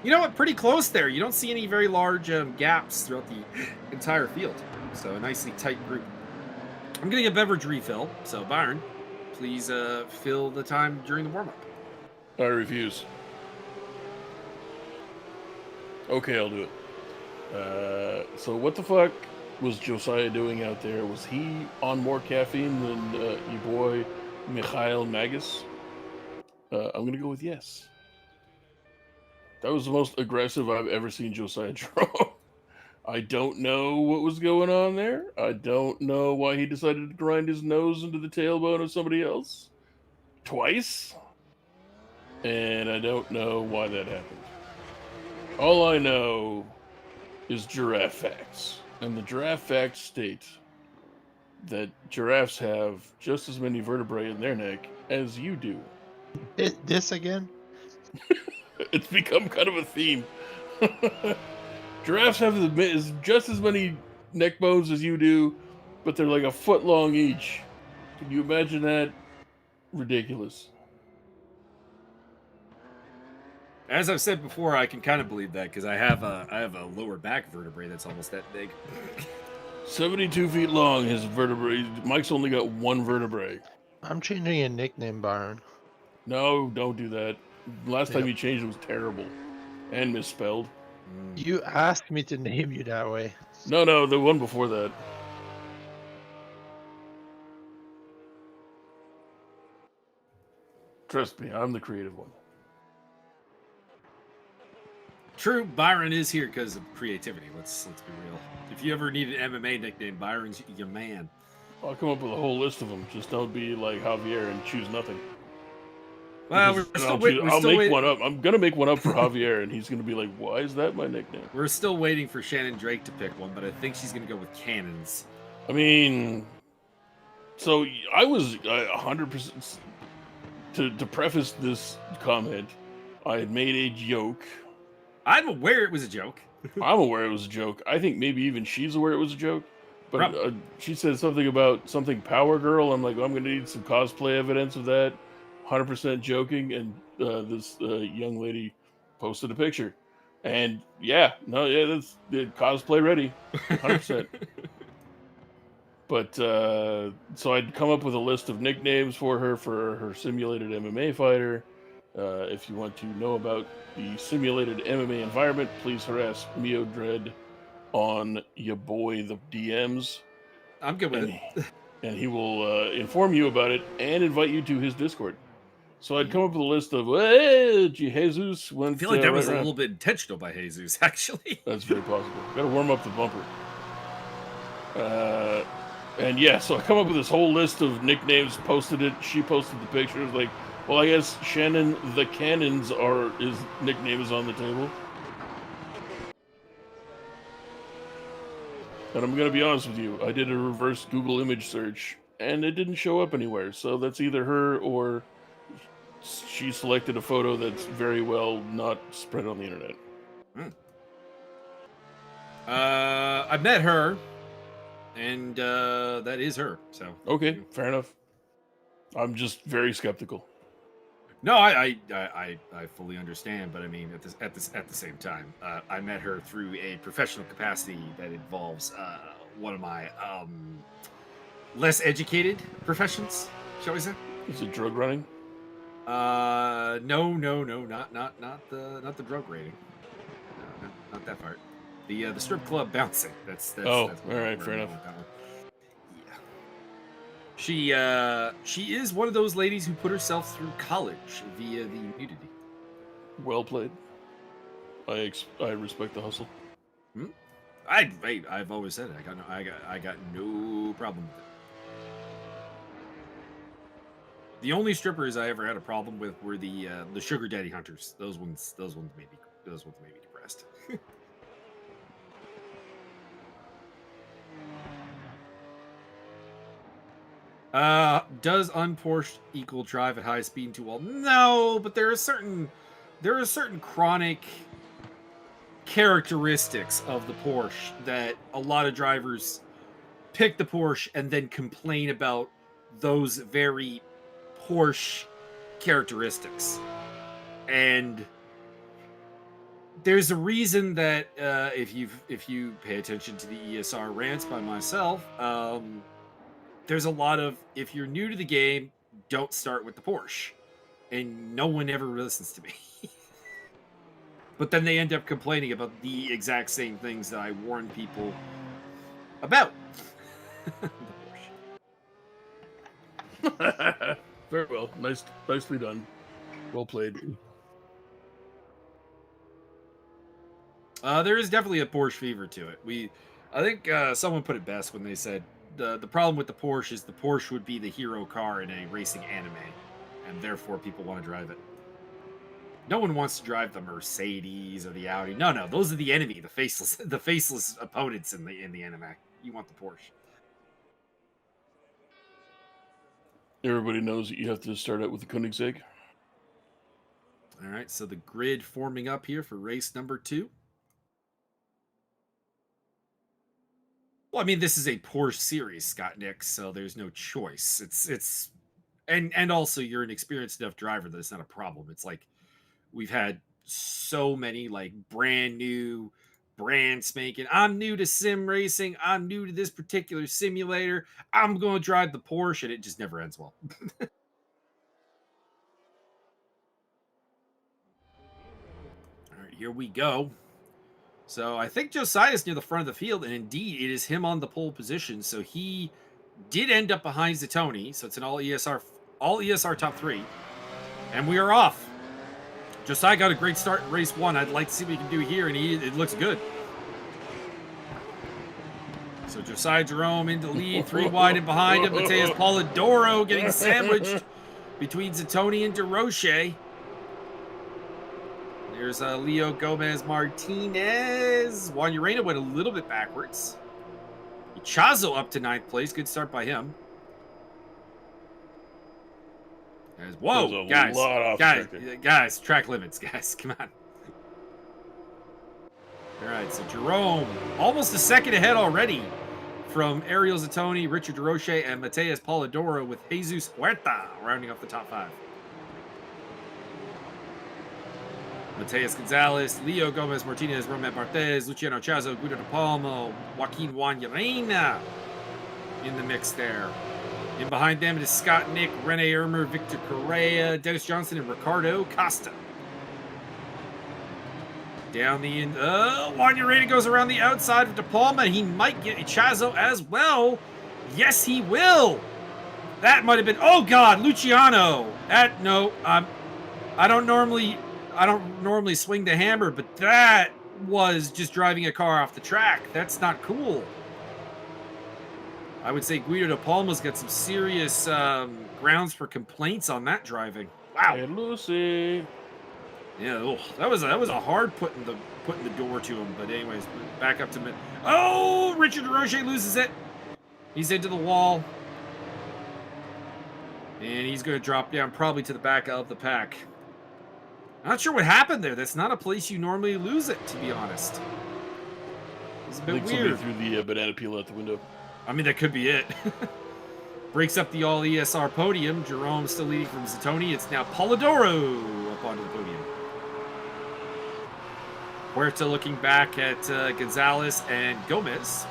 You know what? Pretty close there. You don't see any very large gaps throughout the entire field. So a nicely tight group. I'm getting a beverage refill. So Byron, please fill the time during the warm-up. I refuse. Okay, I'll do it. So what the fuck was Josiah doing out there? Was he on more caffeine than your boy Mikhail Magus? I'm gonna go with yes. That was the most aggressive I've ever seen Josiah Jerome. I don't know what was going on there. I don't know why he decided to grind his nose into the tailbone of somebody else twice. And I don't know why that happened. All I know is giraffe facts. And the giraffe facts state that giraffes have just as many vertebrae in their neck as you do. This again? It's become kind of a theme. Giraffes have just as many neck bones as you do, but they're like a foot long each. Can you imagine that? Ridiculous. As I've said before, I can kind of believe that because I have a lower back vertebrae that's almost that big. 72 feet long, his vertebrae. Mike's only got one vertebrae. I'm changing your nickname, Byron. No, don't do that. Last time you changed it was terrible and misspelled. You asked me to name you that way. No, the one before that. Trust me, I'm the creative one. True, Byron is here because of creativity. Let's be real. If you ever need an MMA nickname, Byron's your man. I'll come up with a whole list of them. Just don't be like Javier and choose nothing. Well, I'll make one up. I'm gonna make one up for Javier, and he's gonna be like, "Why is that my nickname?" We're still waiting for Shannon Drake to pick one, but I think she's gonna go with Cannons. I mean, so I was 100%. To preface this comment, I had made a joke. I'm aware it was a joke. I'm aware it was a joke. I think maybe even she's aware it was a joke. But she said something about something Power Girl. I'm like, I'm gonna need some cosplay evidence of that. 100% joking, and this young lady posted a picture, and that's cosplay ready, 100%. But so I'd come up with a list of nicknames for her simulated MMA fighter. If you want to know about the simulated MMA environment, please harass Mio Dread on your boy the DMs. I'm good with it. And he will inform you about it and invite you to his Discord. So I'd come up with a list of, hey, Jesus went. I feel like that was a little bit intentional by Jesus, actually. That's very possible. Got to warm up the bumper. And yeah, so I come up with this whole list of nicknames, posted it. She posted the pictures. Like, well, I guess Shannon the Cannons his nickname is on the table. And I'm going to be honest with you. I did a reverse Google image search, and it didn't show up anywhere. So that's either her or she selected a photo that's very well not spread on the internet. I met her, and that is her. So okay, fair enough. I'm just very skeptical. No, I fully understand, but I mean, at the same time, I met her through a professional capacity that involves one of my less educated professions, shall we say? Is it drug running? No, not the drug rating. No, not that part. The strip club bouncing. That's all that's right, fair enough. Yeah. She is one of those ladies who put herself through college via the nudity. Well played. I respect the hustle. I've always said it. I got no problem with it. The only strippers I ever had a problem with were the sugar daddy hunters. Those ones made me depressed. Does unPorsche equal drive at high speed too well? No, but there are certain chronic characteristics of the Porsche that a lot of drivers pick the Porsche and then complain about those very Porsche characteristics. And there's a reason that if you pay attention to the ESR rants by myself, there's a lot of, if you're new to the game, don't start with the Porsche. And no one ever listens to me. But then they end up complaining about the exact same things that I warn people about. The Porsche. Very well. Nicely done. Well played. There is definitely a Porsche fever to it. I think someone put it best when they said the problem with the Porsche is the Porsche would be the hero car in a racing anime, and therefore people want to drive it. No one wants to drive the Mercedes or the Audi. No, those are the enemy, the faceless opponents in the anime. You want the Porsche. Everybody knows that you have to start out with the Koenigsegg. All right, so the grid forming up here for race number 2. Well, I mean, this is a Porsche series, Scott Nick, so there's no choice. It's and also you're an experienced enough driver that it's not a problem. It's like we've had so many like brand new, brand spanking. I'm new to sim racing. I'm new to this particular simulator. I'm going to drive the Porsche, and it just never ends well. All right, here we go. So I think Josiah's near the front of the field, and indeed it is him on the pole position. So he did end up behind Zatoni. So it's an all ESR top 3. And we are off. Josiah got a great start in race 1. I'd like to see what he can do here, and it looks good. So Josiah Jerome into the lead, 3 wide and behind him. Mateus Polidoro getting sandwiched between Zatoni and DeRoche. There's Leo Gomez Martinez. Juan Urena went a little bit backwards. Chazo up to 9th place. Good start by him. Whoa, guys, track limits, guys. Come on. All right, so Jerome almost a second ahead already from Ariel Zatoni, Richard DeRoche, and Mateus Polidoro, with Jesus Huerta rounding off the top 5. Mateus Gonzalez, Leo Gomez Martinez, Roman Barthez, Luciano Chazo, Guido De Palmo, Joaquin Juan Urena in the mix there. In behind them, it is Scott Nick, Rene Ermer, Victor Correa, Dennis Johnson, and Ricardo Costa. Down the end, Juan Urena goes around the outside of De Palma. He might get Chazo as well. Yes, he will. That might have been, oh God, Luciano. I don't normally swing the hammer, but that was just driving a car off the track. That's not cool. I would say Guido De Palma's got some serious grounds for complaints on that driving. Wow. Hey, Lucy. Yeah, that was a hard putting the door to him. But anyways, back up to mid. Oh, Richard DeRoche loses it. He's into the wall, and he's going to drop down probably to the back of the pack. Not sure what happened there. That's not a place you normally lose it, to be honest. It's a bit weird. Somebody threw the banana peel out the window. I mean, that could be it. Breaks up the all ESR podium. Jerome still leading from Zatoni. It's now Polidoro up onto the podium. Huerta looking back at Gonzalez and Gomez.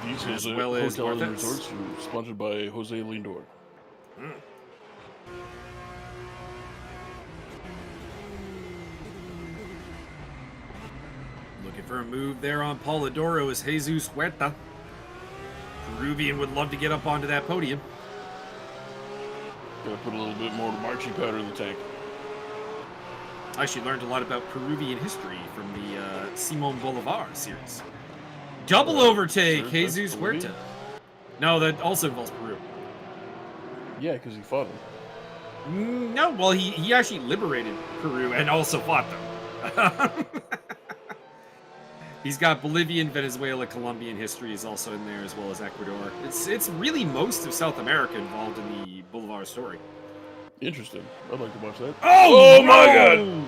These as Jose well as Hotel and Barthez. Resorts are sponsored by Jose Lindor. Looking for a move there on Polidoro is Jesus Huerta. Peruvian would love to get up onto that podium. Gotta put a little bit more marching powder in the tank. I actually learned a lot about Peruvian history from the Simon Bolivar series. Double overtake, sir, Jesus that's Huerta. Peruvian? No, that also involves Peru. Yeah, because he fought him. No, well, he actually liberated Peru and also fought them. He's got Bolivian, Venezuela, Colombian history is also in there, as well as Ecuador. It's really most of South America involved in the Bolivar story. Interesting. I'd like to watch that. Oh my no! God!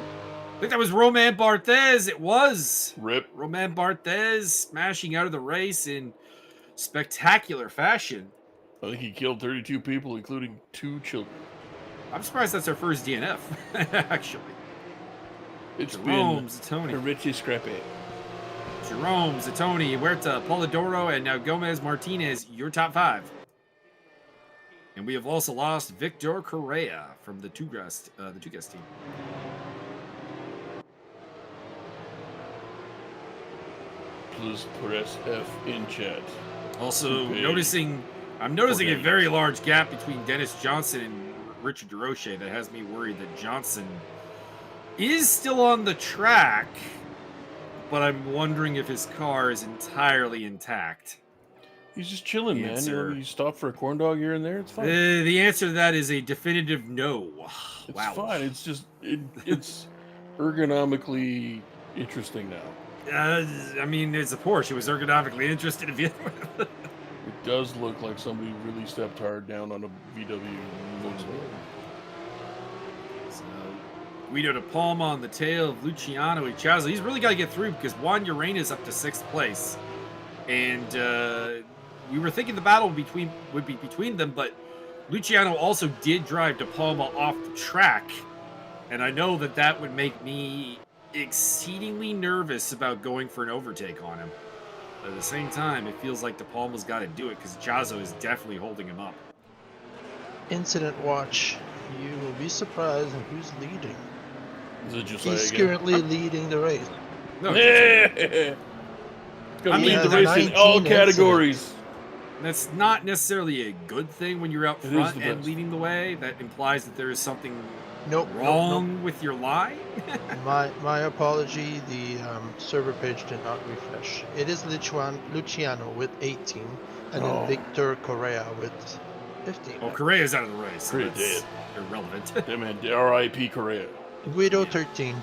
I think that was Roman Barthez. It was. Rip. Roman Barthez smashing out of the race in spectacular fashion. I think he killed 32 people, including 2 children. I'm surprised that's our first DNF, actually. It's Jerome been Zatoni. Richie Scrappy. Jerome, Zatoni, Huerta, Polidoro, and now Gomez Martinez, your top 5. And we have also lost Victor Correa from the Tugas team. Please press F in chat. Also, Okay. I'm noticing a Okay. very large gap between Dennis Johnson and Richard DeRoche that has me worried that Johnson is still on the track, but I'm wondering if his car is entirely intact. He's just chilling, man. Answer. You stop for a corn dog here and there. It's fine. The answer to that is a definitive no. It's Wow. fine. It's just it's ergonomically interesting now. I mean, it's a Porsche. It was ergonomically interested to begin with. It does look like somebody really stepped hard down on a VW Volkswagen. So, Guido de Palma on the tail of Luciano Ichazo. He's really got to get through because Juan Urena's up to 6th place. And we were thinking the battle would be between them, but Luciano also did drive De Palma off the track. And I know that would make me exceedingly nervous about going for an overtake on him. But at the same time, it feels like De Palma's got to do it because Chazo is definitely holding him up. Incident watch. You will be surprised at who's leading. Is it Josiah He's again? currently leading the race. No, Gonna I mean, lead the the race in 19 all categories. that's not necessarily a good thing when you're out It is front the and best. leading the way. That implies that there is something Nope. wrong with your line. My apology. The server page did not refresh. It is Luciano with 18, and Oh. then Victor Correa with 15. Well, Correa's out of the race. So Correa that's dead. irrelevant. That man, R.I.P. Correa. Guido 13.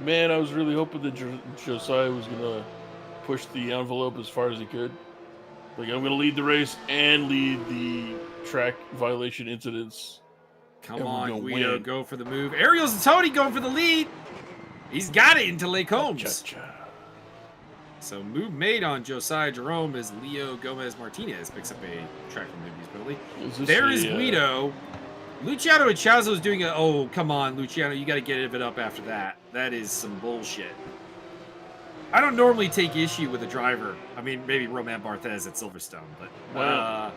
Man, I was really hoping that Josiah was gonna push the envelope as far as he could. Like, I'm gonna lead the race and lead the track violation incidents. Come And we're on, gonna Guido, win. go for the move. Ariel Zatoni going for the lead. He's got it into Lake Holmes. Cha-cha. So move made on Josiah Jerome as Leo Gomez Martinez picks up a track from Newby's penalty. Is this There a, is Guido. Luciano Ichazo is doing a... Oh, come on, Luciano. You got to get it up after that. That is some bullshit. I don't normally take issue with a driver. I mean, maybe Roman Barthez at Silverstone, but Wow.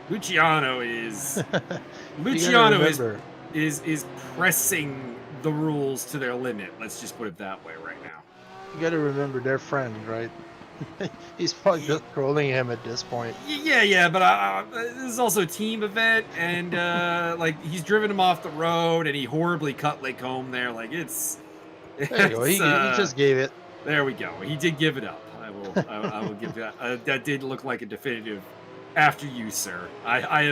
Luciano is... You Luciano gotta is remember, pressing the rules to their limit. Let's just put it that way right now. you gotta remember their friend, right? He's probably just trolling him at this point. Yeah, but this is also a team event, and like he's driven him off the road, and he horribly cut Lake Home there. Like it's. There you go. He just gave it. There we go. He did give it up. I will give that. That did look like a definitive. After you, sir. I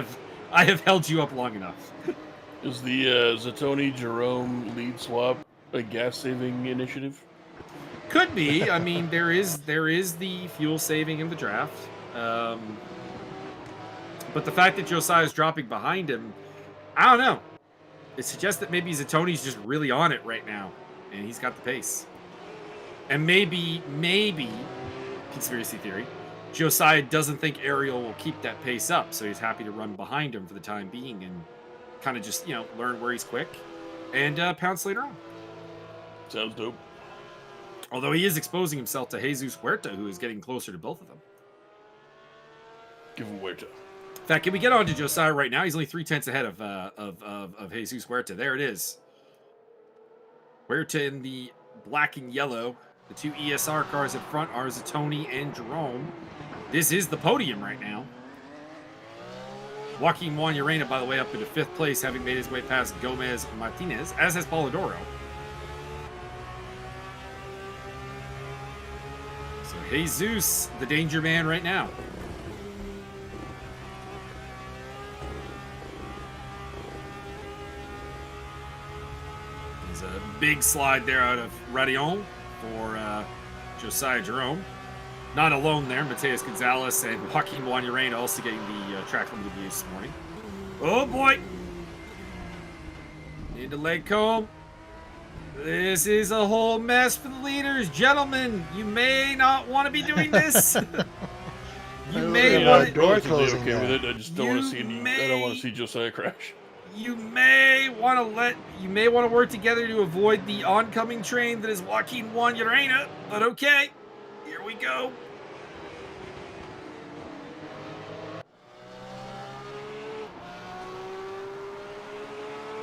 have held you up long enough. Is the Zatoni Jerome lead swap a gas saving initiative? Could be. I mean, there is the fuel saving in the draft. But the fact that Josiah is dropping behind him, I don't know. It suggests that maybe Zatoni's just really on it right now, and he's got the pace. And maybe, conspiracy theory, Josiah doesn't think Ariel will keep that pace up, so he's happy to run behind him for the time being and kind of just, learn where he's quick and pounce later on. Sounds dope. Although he is exposing himself to Jesus Huerta, who is getting closer to both of them. Give him Huerta. In fact, can we get on to Josiah right now? He's only 3/10 ahead of Jesus Huerta. There it is. Huerta in the black and yellow. The two ESR cars in front are Zatoni and Jerome. This is the podium right now. Joaquin Juan Urena, by the way, up into 5th place, having made his way past Gomez Martinez, as has Polidoro. So Jesus, the danger man right now. There's a big slide there out of Radion for Josiah Jerome. Not alone there, Mateus Gonzalez and Joaquin Juan Urena also getting the track limited use this morning. Oh boy! Need to leg comb. This is a whole mess for the leaders. Gentlemen, you may not want to be doing this. You may want to... door Okay closing with there. it. I just don't want to see any. I don't want to see Josiah crash. You may want to work together to avoid the oncoming train that is Joaquin Juan Urena, but okay. Here we go.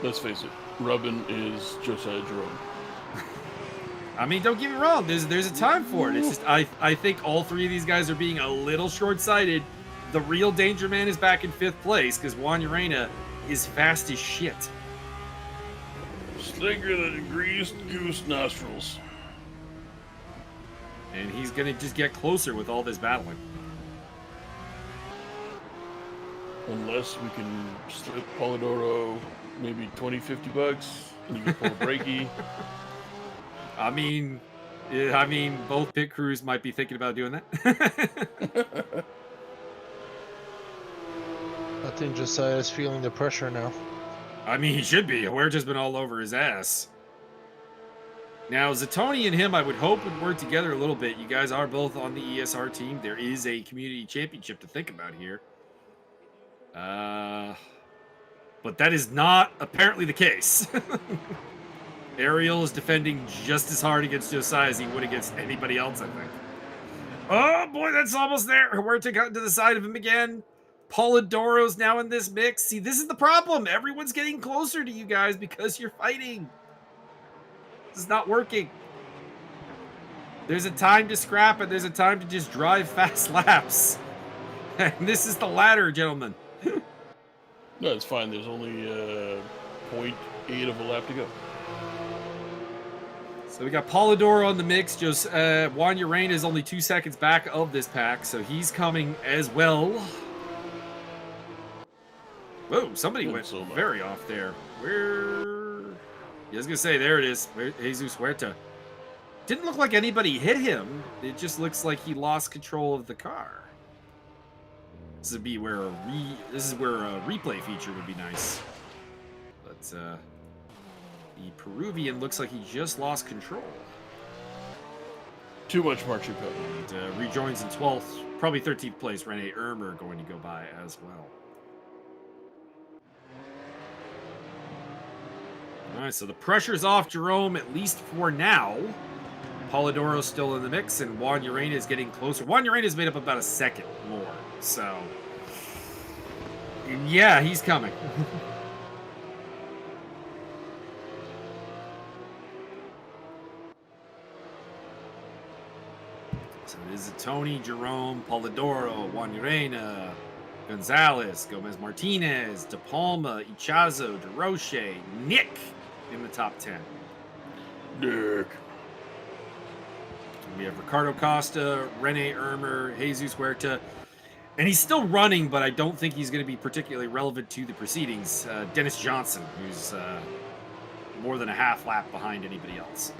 Let's face it, Rubbin is Josiah Jerome. I mean, don't get me wrong. There's a time for it. It's just I think all three of these guys are being a little short-sighted. The real danger man is back in 5th place because Juan Urena is fast as shit. Slicker than greased goose nostrils. And he's going to just get closer with all this battling. Unless we can slip Polidoro maybe 20, 50 bucks and you can pull a breaky. I mean, both pit crews might be thinking about doing that. I think Josiah's feeling the pressure now. I mean, he should be. Huerta's been all over his ass. Now, Zatoni and him, I would hope, would work together a little bit. You guys are both on the ESR team. There is a community championship to think about here. But that is not apparently the case. Ariel is defending just as hard against Josiah as he would against anybody else, I think. Oh, boy, that's almost there. Huerta got to the side of him again. Polidoro's now in this mix. See, this is the problem. Everyone's getting closer to you guys because you're fighting. This is not working. There's a time to scrap and there's a time to just drive fast laps. And this is the latter, gentlemen. No, it's fine. There's only 0.8 of a lap to go. So we got Polidoro on the mix. Just Juan Urena is only 2 seconds back of this pack, so he's coming as well. Whoa, somebody went so very off there. Where? I was going to say, there it is. Jesus Huerta. Didn't look like anybody hit him. It just looks like he lost control of the car. This would be where a replay feature would be nice. But the Peruvian looks like he just lost control. Too much marching code. And rejoins in 12th, probably 13th place. Rene Ermer going to go by as well. All right, so the pressure's off Jerome, at least for now. Polidoro's still in the mix, and Juan Urena is getting closer. Juan Urena's made up about a second more, so... yeah, he's coming. So it is Tony, Jerome, Polidoro, Juan Urena, Gonzalez, Gomez Martinez, De Palma, Ichazo, De Roche, Nick in the top 10. Nick. We have Ricardo Costa, Rene Ermer, Jesus Huerta. And he's still running, but I don't think he's going to be particularly relevant to the proceedings. Dennis Johnson, who's more than a half lap behind anybody else.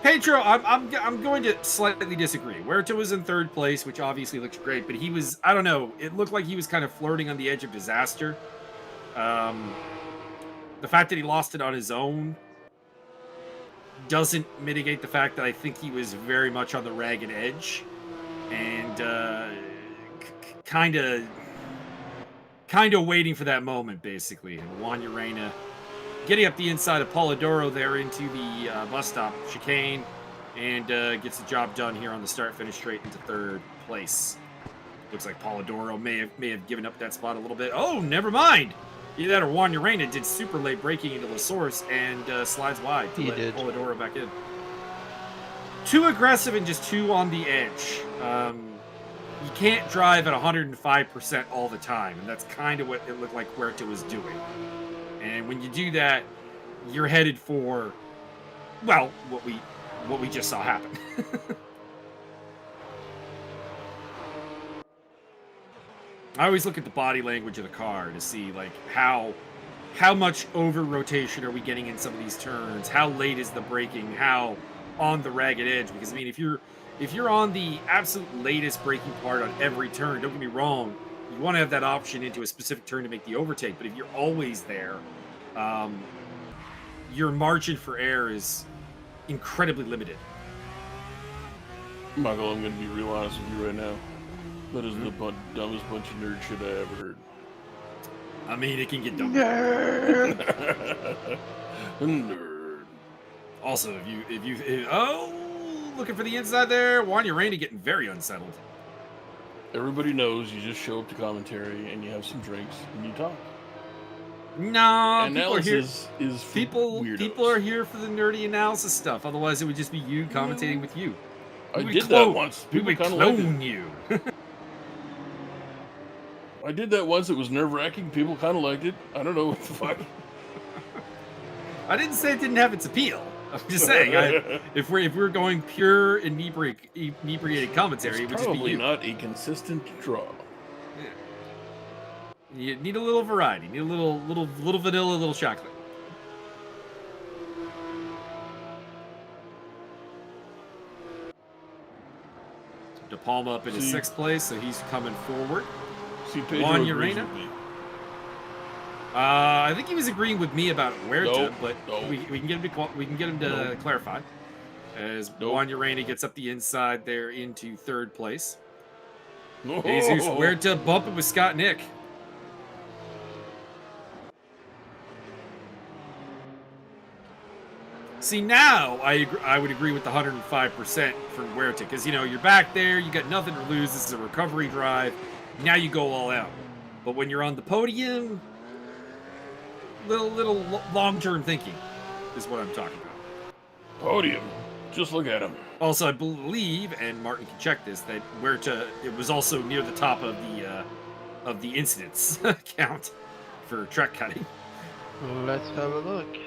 Pedro, I'm going to slightly disagree. Huerta was in 3rd place, which obviously looks great, but he was, I don't know, it looked like he was kind of flirting on the edge of disaster. The fact that he lost it on his own doesn't mitigate the fact that I think he was very much on the ragged edge and kind of waiting for that moment, basically. And Juan Urena getting up the inside of Polidoro there into the bus stop chicane, and gets the job done here on the start-finish straight into third place. Looks like Polidoro may have given up that spot a little bit. Oh, never mind. Either that or Juan Urena did super late braking into the source and slides wide to let Polidoro back in. Too aggressive and just too on the edge. You can't drive at 105% all the time, and that's kind of what it looked like Huerta was doing. And when you do that, you're headed for, well, what we just saw happen. I always look at the body language of the car to see like how much over rotation are we getting in some of these turns? How late is the braking? How on the ragged edge? Because I mean, if you're on the absolute latest braking part on every turn, don't get me wrong, you want to have that option into a specific turn to make the overtake. But if you're always there, your margin for error is incredibly limited. Michael, I'm going to be real honest with you right now. That is the dumbest bunch of nerd shit I ever heard. I mean, it can get dumb. Nerd. Nerd. Also, if you looking for the inside there, Juan Urena getting very unsettled. Everybody knows you just show up to commentary and you have some drinks and you talk. No, analysis is for people weirdos. are here for the nerdy analysis stuff. Otherwise, it would just be you commentating with you. I did that once. We would clone you. I did that once. It was nerve-wracking. People kind of liked it. I don't know what the fuck. I didn't say it didn't have its appeal. I'm just saying, if we're going pure inebriated commentary, it would just be you. Probably not a consistent draw. Yeah. You need a little variety. You need a little vanilla, a little chocolate. De Palma up into sixth place, so he's coming forward. Juan Urena. I think he was agreeing with me about Huerta, but we can get him to clarify. As Juan Urena gets up the inside there into third place. Jesus Huerta bumping with Scott Nick. See, now I would agree with the 105% for Huerta, because, you know, you're back there, you got nothing to lose, this is a recovery drive, now you go all out. But when you're on the podium, little long-term thinking is what I'm talking about. Podium. Just look at him. Also, I believe, and Martin can check this, that Huerta, it was also near the top of the incidents count for track cutting. Let's have a look.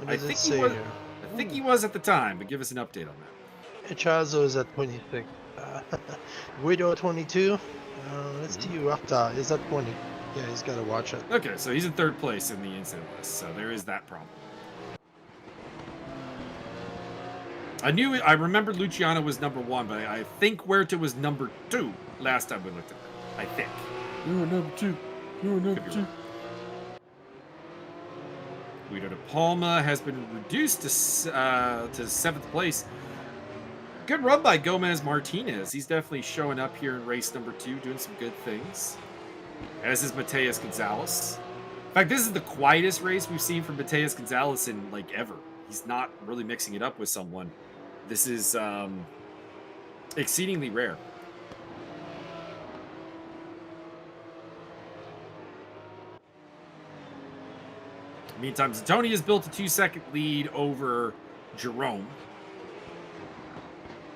I think he was at the time, but give us an update on that. Echazo is at 26. Guido 22. Let's see, Huerta is at 20. Yeah, he's got to watch it. Okay, so he's in third place in the incident list, so there is that problem. I remember Luciano was number 1, but I think Huerta was number 2 last time we looked at it. I think. You were number 2. You were number 2. Guido de Palma has been reduced to 7th place. Good run by Gomez Martinez. He's definitely showing up here in race number 2, doing some good things. As is Mateus Gonzalez. In fact, this is the quietest race we've seen from Mateus Gonzalez in, like, ever. He's not really mixing it up with someone. This is exceedingly rare. Meantime, Zatoni has built a 2-second lead over Jerome.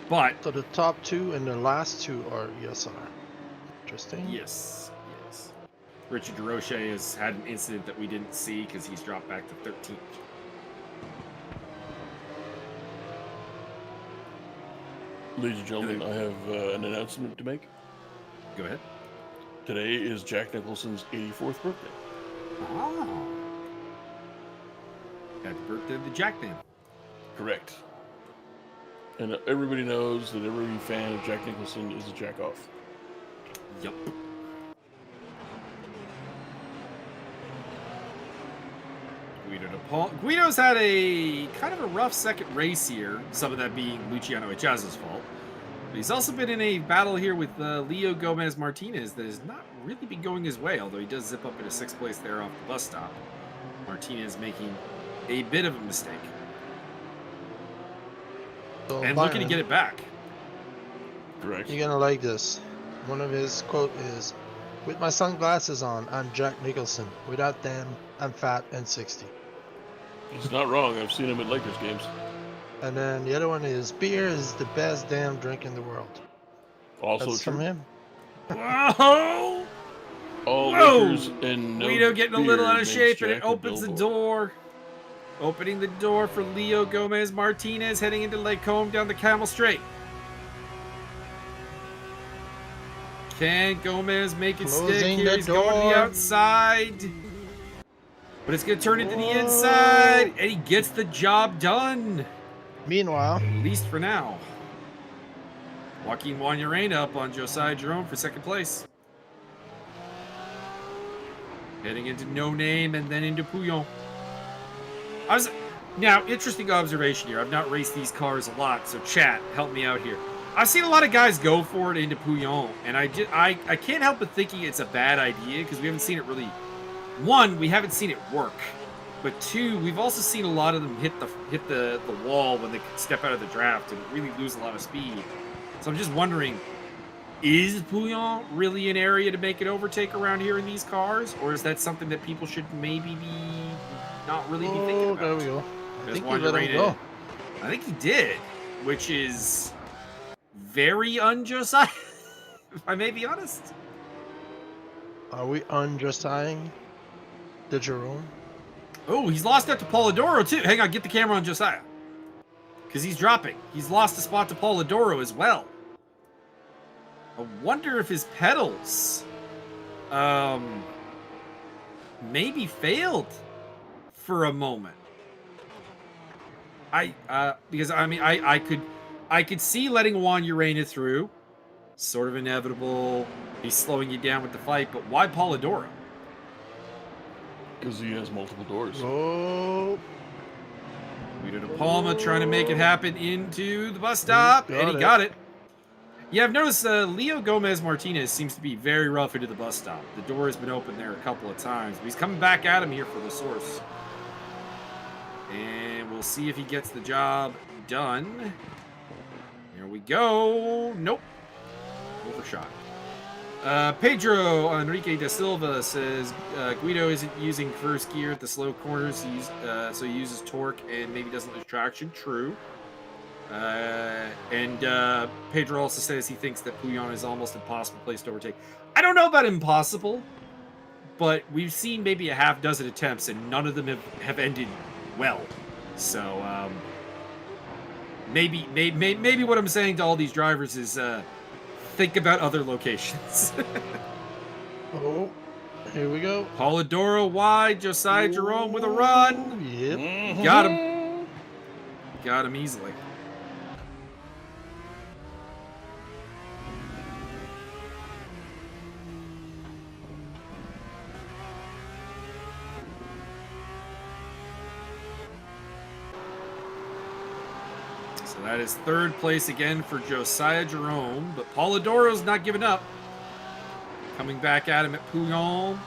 But So the top 2 and the last 2 are ESR. Interesting. yes. Richard DeRoche has had an incident that we didn't see because he's dropped back to 13th. Ladies and gentlemen, I have an announcement to make. Go ahead. Today is Jack Nicholson's 84th birthday. Oh. Happy birthday to the Jack Man. Correct. And everybody knows that every fan of Jack Nicholson is a jack-off. Yup. Guido's had a kind of a rough second race here, some of that being Luciano Echazo's fault. But he's also been in a battle here with Leo Gomez Martinez that has not really been going his way, although he does zip up into 6th place there off the bus stop. Martinez making a bit of a mistake. So And looking to Byron, get it back. Correct. you're gonna like this. One of his quote is, "With my sunglasses on, I'm Jack Nicholson. Without them, I'm fat and 60." He's not wrong. I've seen him at Lakers games. And then the other one is, "Beer is the best damn drink in the world." Also That's true. from him. Whoa! All Whoa! Lakers and no Guido getting a little beer out of makes shape, and it Jack a opens the billboard. door. Opening the door for Leo Gomez Martinez heading into Lake Combe down the Camel Straight. Can Gomez make it stick Closing here? the He's going to the door. outside. But it's going to turn into the inside. And he gets the job done. Meanwhile, At least for now. Joaquin Juan up on Josiah Jerome for second place. Heading into No Name and then into Pouillon. Now, interesting observation here. I've not raced these cars a lot, so chat, help me out here. I've seen a lot of guys go for it into Pouillon, and I can't help but thinking it's a bad idea because we haven't seen it really. One, we haven't seen it work, but two, we've also seen a lot of them hit the wall when they step out of the draft and really lose a lot of speed. So I'm just wondering, is Pouillon really an area to make an overtake around here in these cars, or is that something that people should maybe not really be thinking about? there we go. I There's think you let him Juan go. I think he did, which is very un-Josiah, if I may be honest. Are we unjustifying the Jerome? Oh, he's lost out to Polidoro, too. Hang on, get the camera on Josiah. Because he's dropping. He's lost a spot to Polidoro as well. I wonder if his pedals maybe failed for a moment. Because I mean I could see letting Juan Urena through. Sort of inevitable. He's slowing you down with the fight, but why Polidoro? Because he has multiple doors. Oh, Guido De Palma trying to make it happen into the bus stop, and he got it. Yeah, I've noticed Leo Gomez Martinez seems to be very rough into the bus stop. The door has been open there a couple of times, but he's coming back at him here for the source. And we'll see if he gets the job done. Here we go. Nope. Overshot. Pedro Enrique da Silva says Guido isn't using first gear at the slow corners, so he uses torque and maybe doesn't lose traction. True. And Pedro also says he thinks that Pouillon is almost impossible place to overtake. I don't know about impossible, but we've seen maybe a half dozen attempts and none of them have ended well. So maybe what I'm saying to all these drivers is think about other locations. oh, here we go. Polidoro wide, Josiah Jerome with a run. Yep. Mm-hmm. Got him. Got him easily. So that is third place again for Josiah Jerome, but Polidoro's not giving up. Coming back at him at Pouillon,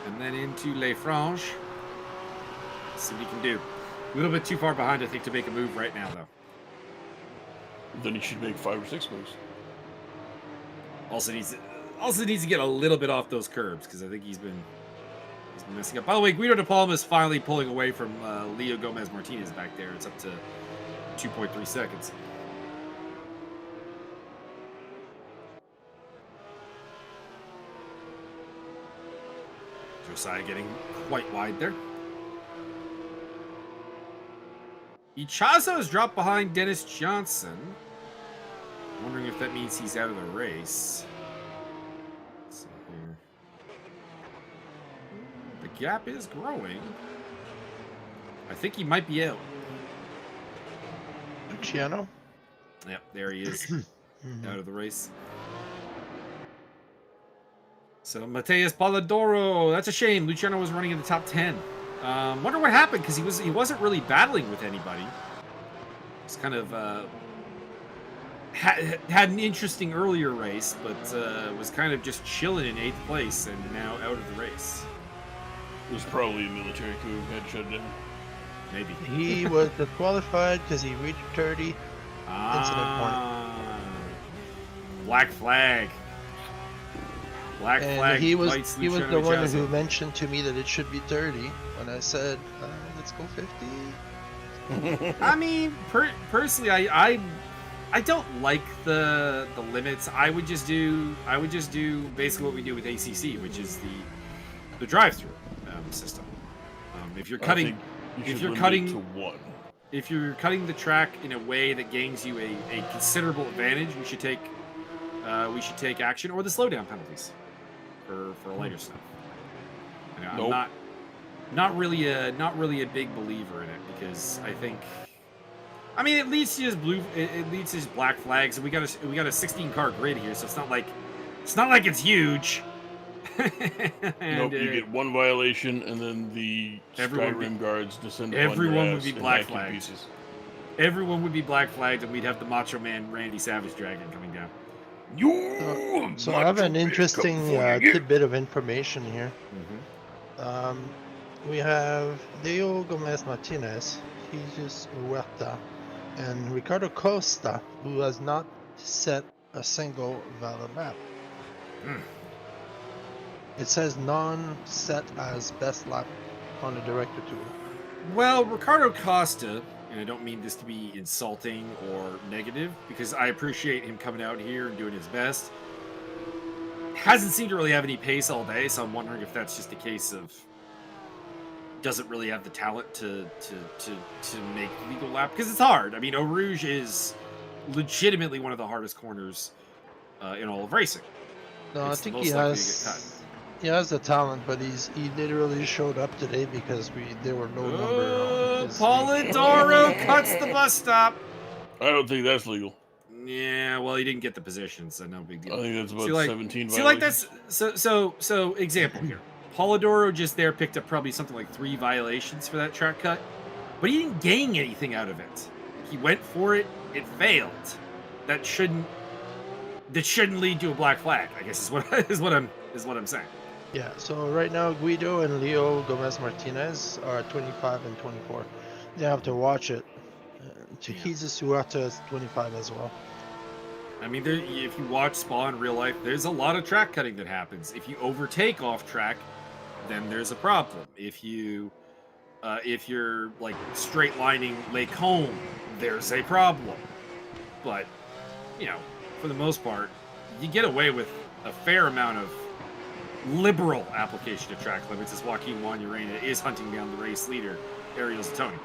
and then into Les Franches. Let's see what he can do. A little bit too far behind, I think, to make a move right now, though. Then he should make 5 or 6 moves. Also needs to get a little bit off those curbs, because I think he's been messing up. By the way, Guido De Palma is finally pulling away from Leo Gomez Martinez back there. It's up to 2.3 seconds. Josiah getting quite wide there. Ichazo is dropped behind Dennis Johnson. Wondering if that means he's out of the race. Let's see here. The gap is growing. I think he might be out. Luciano? Yep, there he is. Out of the race. So Mateus Polidoro, that's a shame. Luciano was running in the top 10. Wonder what happened, because he wasn't really battling with anybody. He's kind of had an interesting earlier race, but was kind of just chilling in 8th place and now out of the race. It was probably a military coup. Had to shut it down. Maybe. He was disqualified because he reached 30. Black flag. Black And flag. he was bites the Luciano one Chiazza. who mentioned to me that it should be 30 when I said, let's go 50. I mean, personally, I don't like the limits. I would just do basically what we do with ACC, which is the drive-through system. If you're cutting, to one. if you're cutting the track in a way that gains you a considerable advantage, we should take action or the slowdown penalties for lighter stuff. And Nope. I'm not really a big believer in it because I think, I mean, it leads to just black flags, and we got a 16 car grid here, so it's not like it's huge. And, Nope, you get one violation, and then the Skyrim guards descend upon your everyone would ass be and black hack you to flagged. pieces. Everyone would be black flagged, and we'd have the Macho Man Randy Savage Dragon coming down. So I have an interesting tidbit of information here. We have Leo Gomez Martinez, Jesus Huerta, and Ricardo Costa, who has not set a single valid lap. It says non-set as best lap on the director tool. Well, Ricardo Costa, and I don't mean this to be insulting or negative, because I appreciate him coming out here and doing his best, hasn't seemed to really have any pace all day, so I'm wondering if that's just a case of doesn't really have the talent to make legal lap, because it's hard. I mean, Eau Rouge is legitimately one of the hardest corners in all of racing. No, It's I think most he likely to get cut. has the talent, but he literally showed up today because there were no number on his Polidoro cuts the bus stop. I don't think that's legal. Yeah, well, he didn't get the position, so no big deal. I think that's about 17 See, like violations. that's so example here. Polidoro just there picked up probably something like 3 violations for that track cut, but he didn't gain anything out of it. He went for it, it failed. That shouldn't lead to a black flag, I guess is what I'm saying. Yeah, so right now Guido and Leo Gomez Martinez are at 25 and 24. You have to watch it. Jesus Huerta is 25 as well. I mean, if you watch Spa in real life, there's a lot of track cutting that happens. If you overtake off track, then there's a problem. If you're like straight lining Lake Home, there's a problem. But for the most part, you get away with a fair amount of liberal application of track limits as Joaquin Juan Urena is hunting down the race leader, Ariel Zatoni.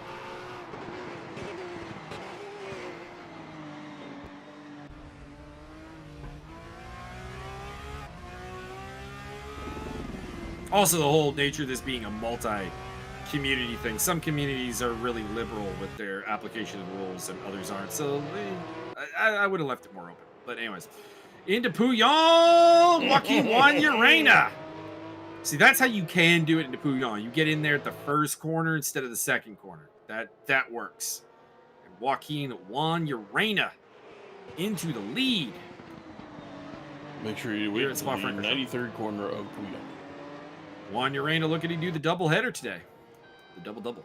Also, the whole nature of this being a multi-community thing. Some communities are really liberal with their application of rules and others aren't. So I would have left it more open. But anyways, into Pouillon, Joaquin Juan Urena. See, that's how you can do it into Pouillon. You get in there at the first corner instead of the second corner. That works. And Joaquin Juan Urena into the lead. Make sure you wait until the 93rd corner of Pouillon. Juan Urena looking to do the double header today. The double-double.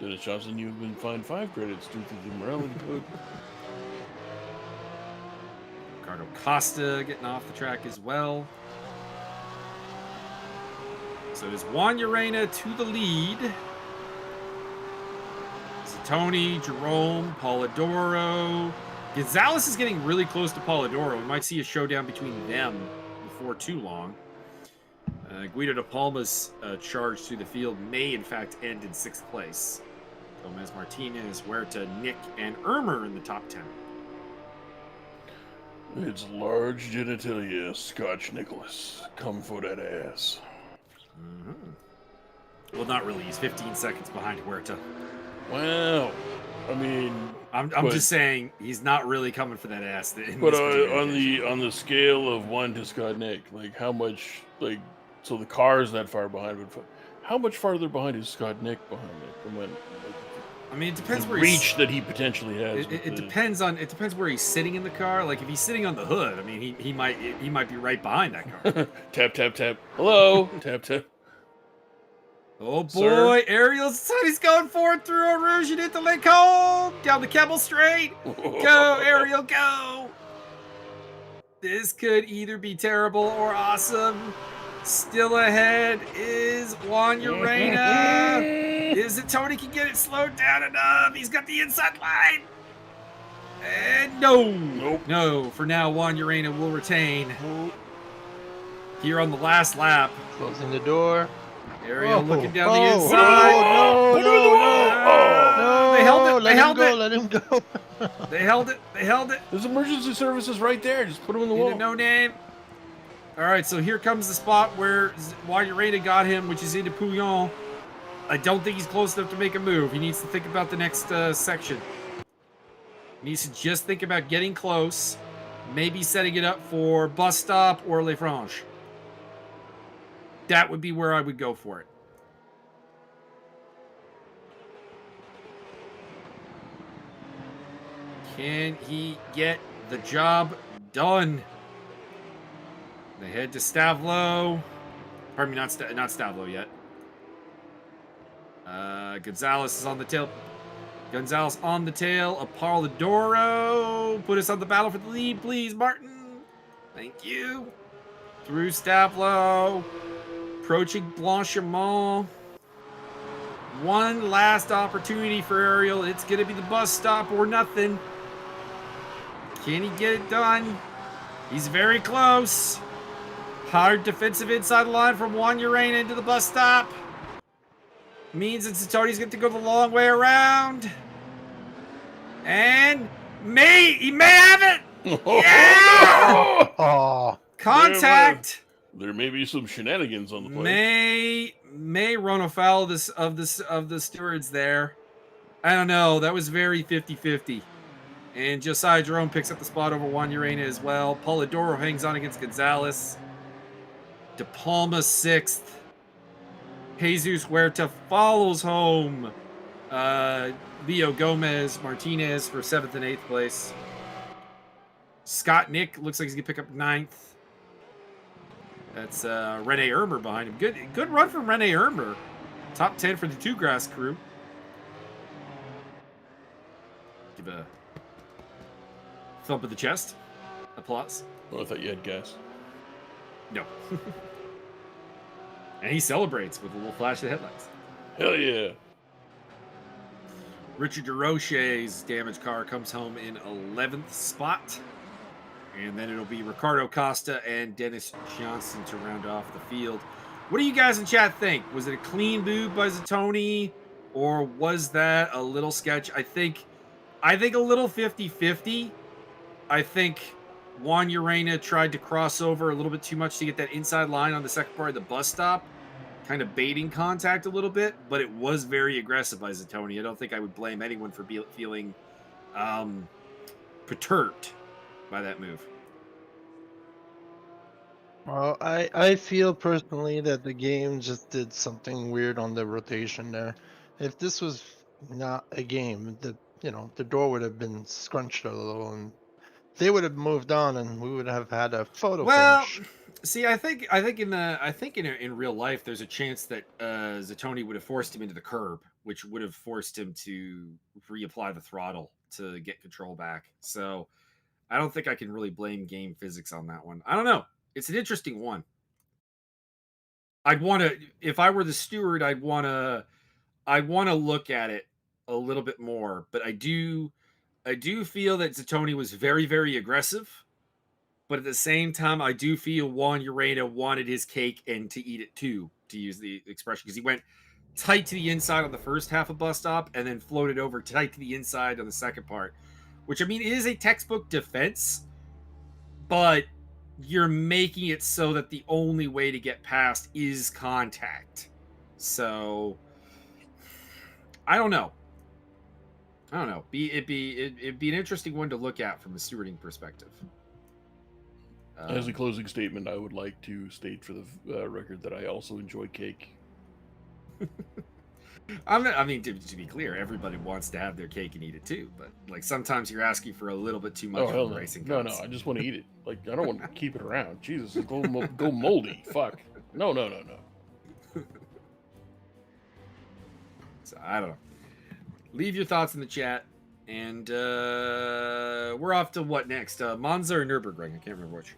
Dennis Johnson, you've been fined 5 credits due to the morality code. Ricardo Costa getting off the track as well. So there's Juan Urena to the lead. Zatoni, Jerome, Polidoro. Gonzalez is getting really close to Polidoro. We might see a showdown between them before too long. Guido de Palma's charge through the field may, in fact, end in 6th place. Gomez Martinez, Huerta, Nick, and Irmer in the top 10. It's large genitalia, Scotch Nicholas. Come for that ass. Mm-hmm. Well, not really. He's 15 seconds behind Huerta. Wow. I mean, I'm just saying he's not really coming for that ass. But on the scale of 1 to Scott Nick, like how much, like, so the car's that far behind, but how much farther behind is Scott Nick behind it from when? I mean, it depends where reach that he potentially has. It depends where he's sitting in the car. Like if he's sitting on the hood, I mean, he might be right behind that car. Tap tap tap. Hello. Tap tap. Oh boy, Sir? Ariel He's going forward through Eau Rouge and into Lake Home. Down the Keppel Straight. Go, Ariel, go. This could either be terrible or awesome. Still ahead is Juan Urena. Is it Tony can get it slowed down enough? He's got the inside line. And no. Nope. No, for now, Juan Urena will retain. Here on the last lap. Closing the door. Ariel looking down the Oh, inside. no, They held it. let They him held go, it. Let him go. They held it. They held it. There's emergency services right there. Just put them in the Need wall. a no name. All right, so here comes the spot where Juan Urena got him, which is into Pouillon. I don't think he's close enough to make a move. He needs to think about the next section. He needs to just think about getting close, maybe setting it up for bus stop or Les Franges. That would be where I would go for it. Can he get the job done? They head to Stavlo. Pardon me, not Stavlo yet. Gonzalez is on the tail. Gonzalez on the tail. Apollodoro. Put us on the battle for the lead, please, Martin. Thank you. Through Stavlo. Approaching Blanchimont. One last opportunity for Ariel. It's going to be the bus stop or nothing. Can he get it done? He's very close. Hard defensive inside line from Juan Urena into the bus stop. Means that Tony's going to go the long way around. And he may have it. Yeah! Oh, Contact. There may be some shenanigans on the play. May run afoul of the stewards there. I don't know. That was very 50-50. And Josiah Jerome picks up the spot over Juan Urena as well. Polidoro hangs on against Gonzalez. De Palma 6th. Jesus Huerta follows home. Leo Gomez Martinez for 7th and 8th place. Scott Nick looks like he's going to pick up 9th. That's Rene Ermer behind him. Good run from Rene Ermer. Top 10 for the Tugas crew. Give a thump of the chest. Applause. Oh, I thought you had gas. No. And he celebrates with a little flash of the headlights. Hell yeah. Richard DeRoche's damaged car comes home in 11th spot. And then it'll be Ricardo Costa and Dennis Johnson to round off the field. What do you guys in chat think? Was it a clean move by Zatoni? Or was that a little sketch? I think a little 50-50. I think Juan Urena tried to cross over a little bit too much to get that inside line on the second part of the bus stop. Kind of baiting contact a little bit, but it was very aggressive by Zatoni. I don't think I would blame anyone for feeling perturbed by that move. well, I feel personally that the game just did something weird on the rotation there. If this was not a game, the door would have been scrunched a little, and they would have moved on, and we would have had a photo finish. See, I think in real life, there's a chance that Zatoni would have forced him into the curb, which would have forced him to reapply the throttle to get control back. So I don't think I can really blame game physics on that one. I don't know. It's an interesting one. I'd want to, if I were the steward, I'd want to look at it a little bit more. But I do feel that Zatoni was very, very aggressive. But at the same time, I do feel Juan Urena wanted his cake and to eat it too, to use the expression, because he went tight to the inside on the first half of bus stop and then floated over tight to the inside on the second part, which, I mean, is a textbook defense, but you're making it so that the only way to get past is contact. So I don't know. It'd be an interesting one to look at from a stewarding perspective. As a closing statement, I would like to state for the record that I also enjoy cake. To be clear, everybody wants to have their cake and eat it too, but like sometimes you're asking for a little bit too much Oh, of racing. No, I just want to eat it. Like, I don't want to keep it around. Jesus, go moldy. Fuck. No. So I don't know. Leave your thoughts in the chat. And we're off to what next? Monza or Nürburgring? I can't remember which.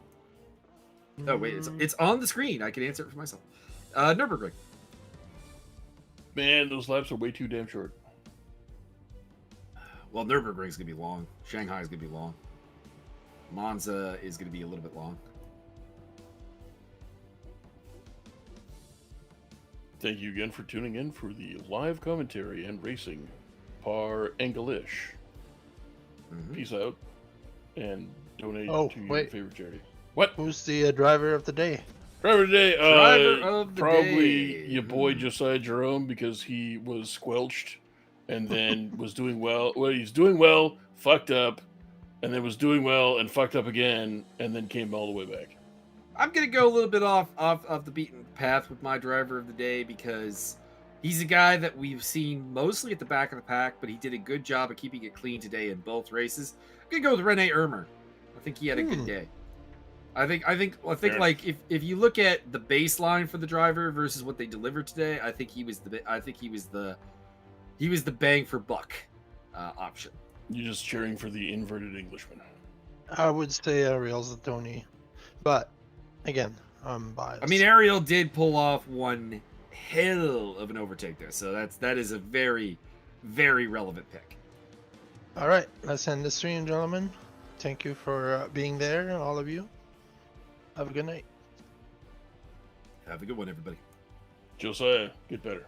Oh wait, it's on the screen. I can answer it for myself. Nürburgring. Man, those laps are way too damn short. Well, Nürburgring's gonna be long. Shanghai's gonna be long. Monza is gonna be a little bit long. Thank you again for tuning in for the live commentary and racing par English. Peace out and donate to your favorite charity. What? Who's the driver of the day? Driver of the day. Driver of the probably day. your boy Josiah Jerome, because he was squelched and then was doing well. Well, he's doing well, fucked up, and then was doing well and fucked up again, and then came all the way back. I'm gonna go a little bit off the beaten path with my driver of the day because he's a guy that we've seen mostly at the back of the pack, but he did a good job of keeping it clean today in both races. I'm gonna go with Rene Ermer. I think he had a good day. I think like if you look at the baseline for the driver versus what they delivered today, I think he was the bang for buck option. You're just cheering for the inverted Englishman. I would say Ariel Zatoni, but again, I'm biased. I mean, Ariel did pull off one hell of an overtake there, so that is a very, very relevant pick. All right, let's end the stream, gentlemen. Thank you for being there, all of you. Have a good night. Have a good one, everybody. Josiah, get better.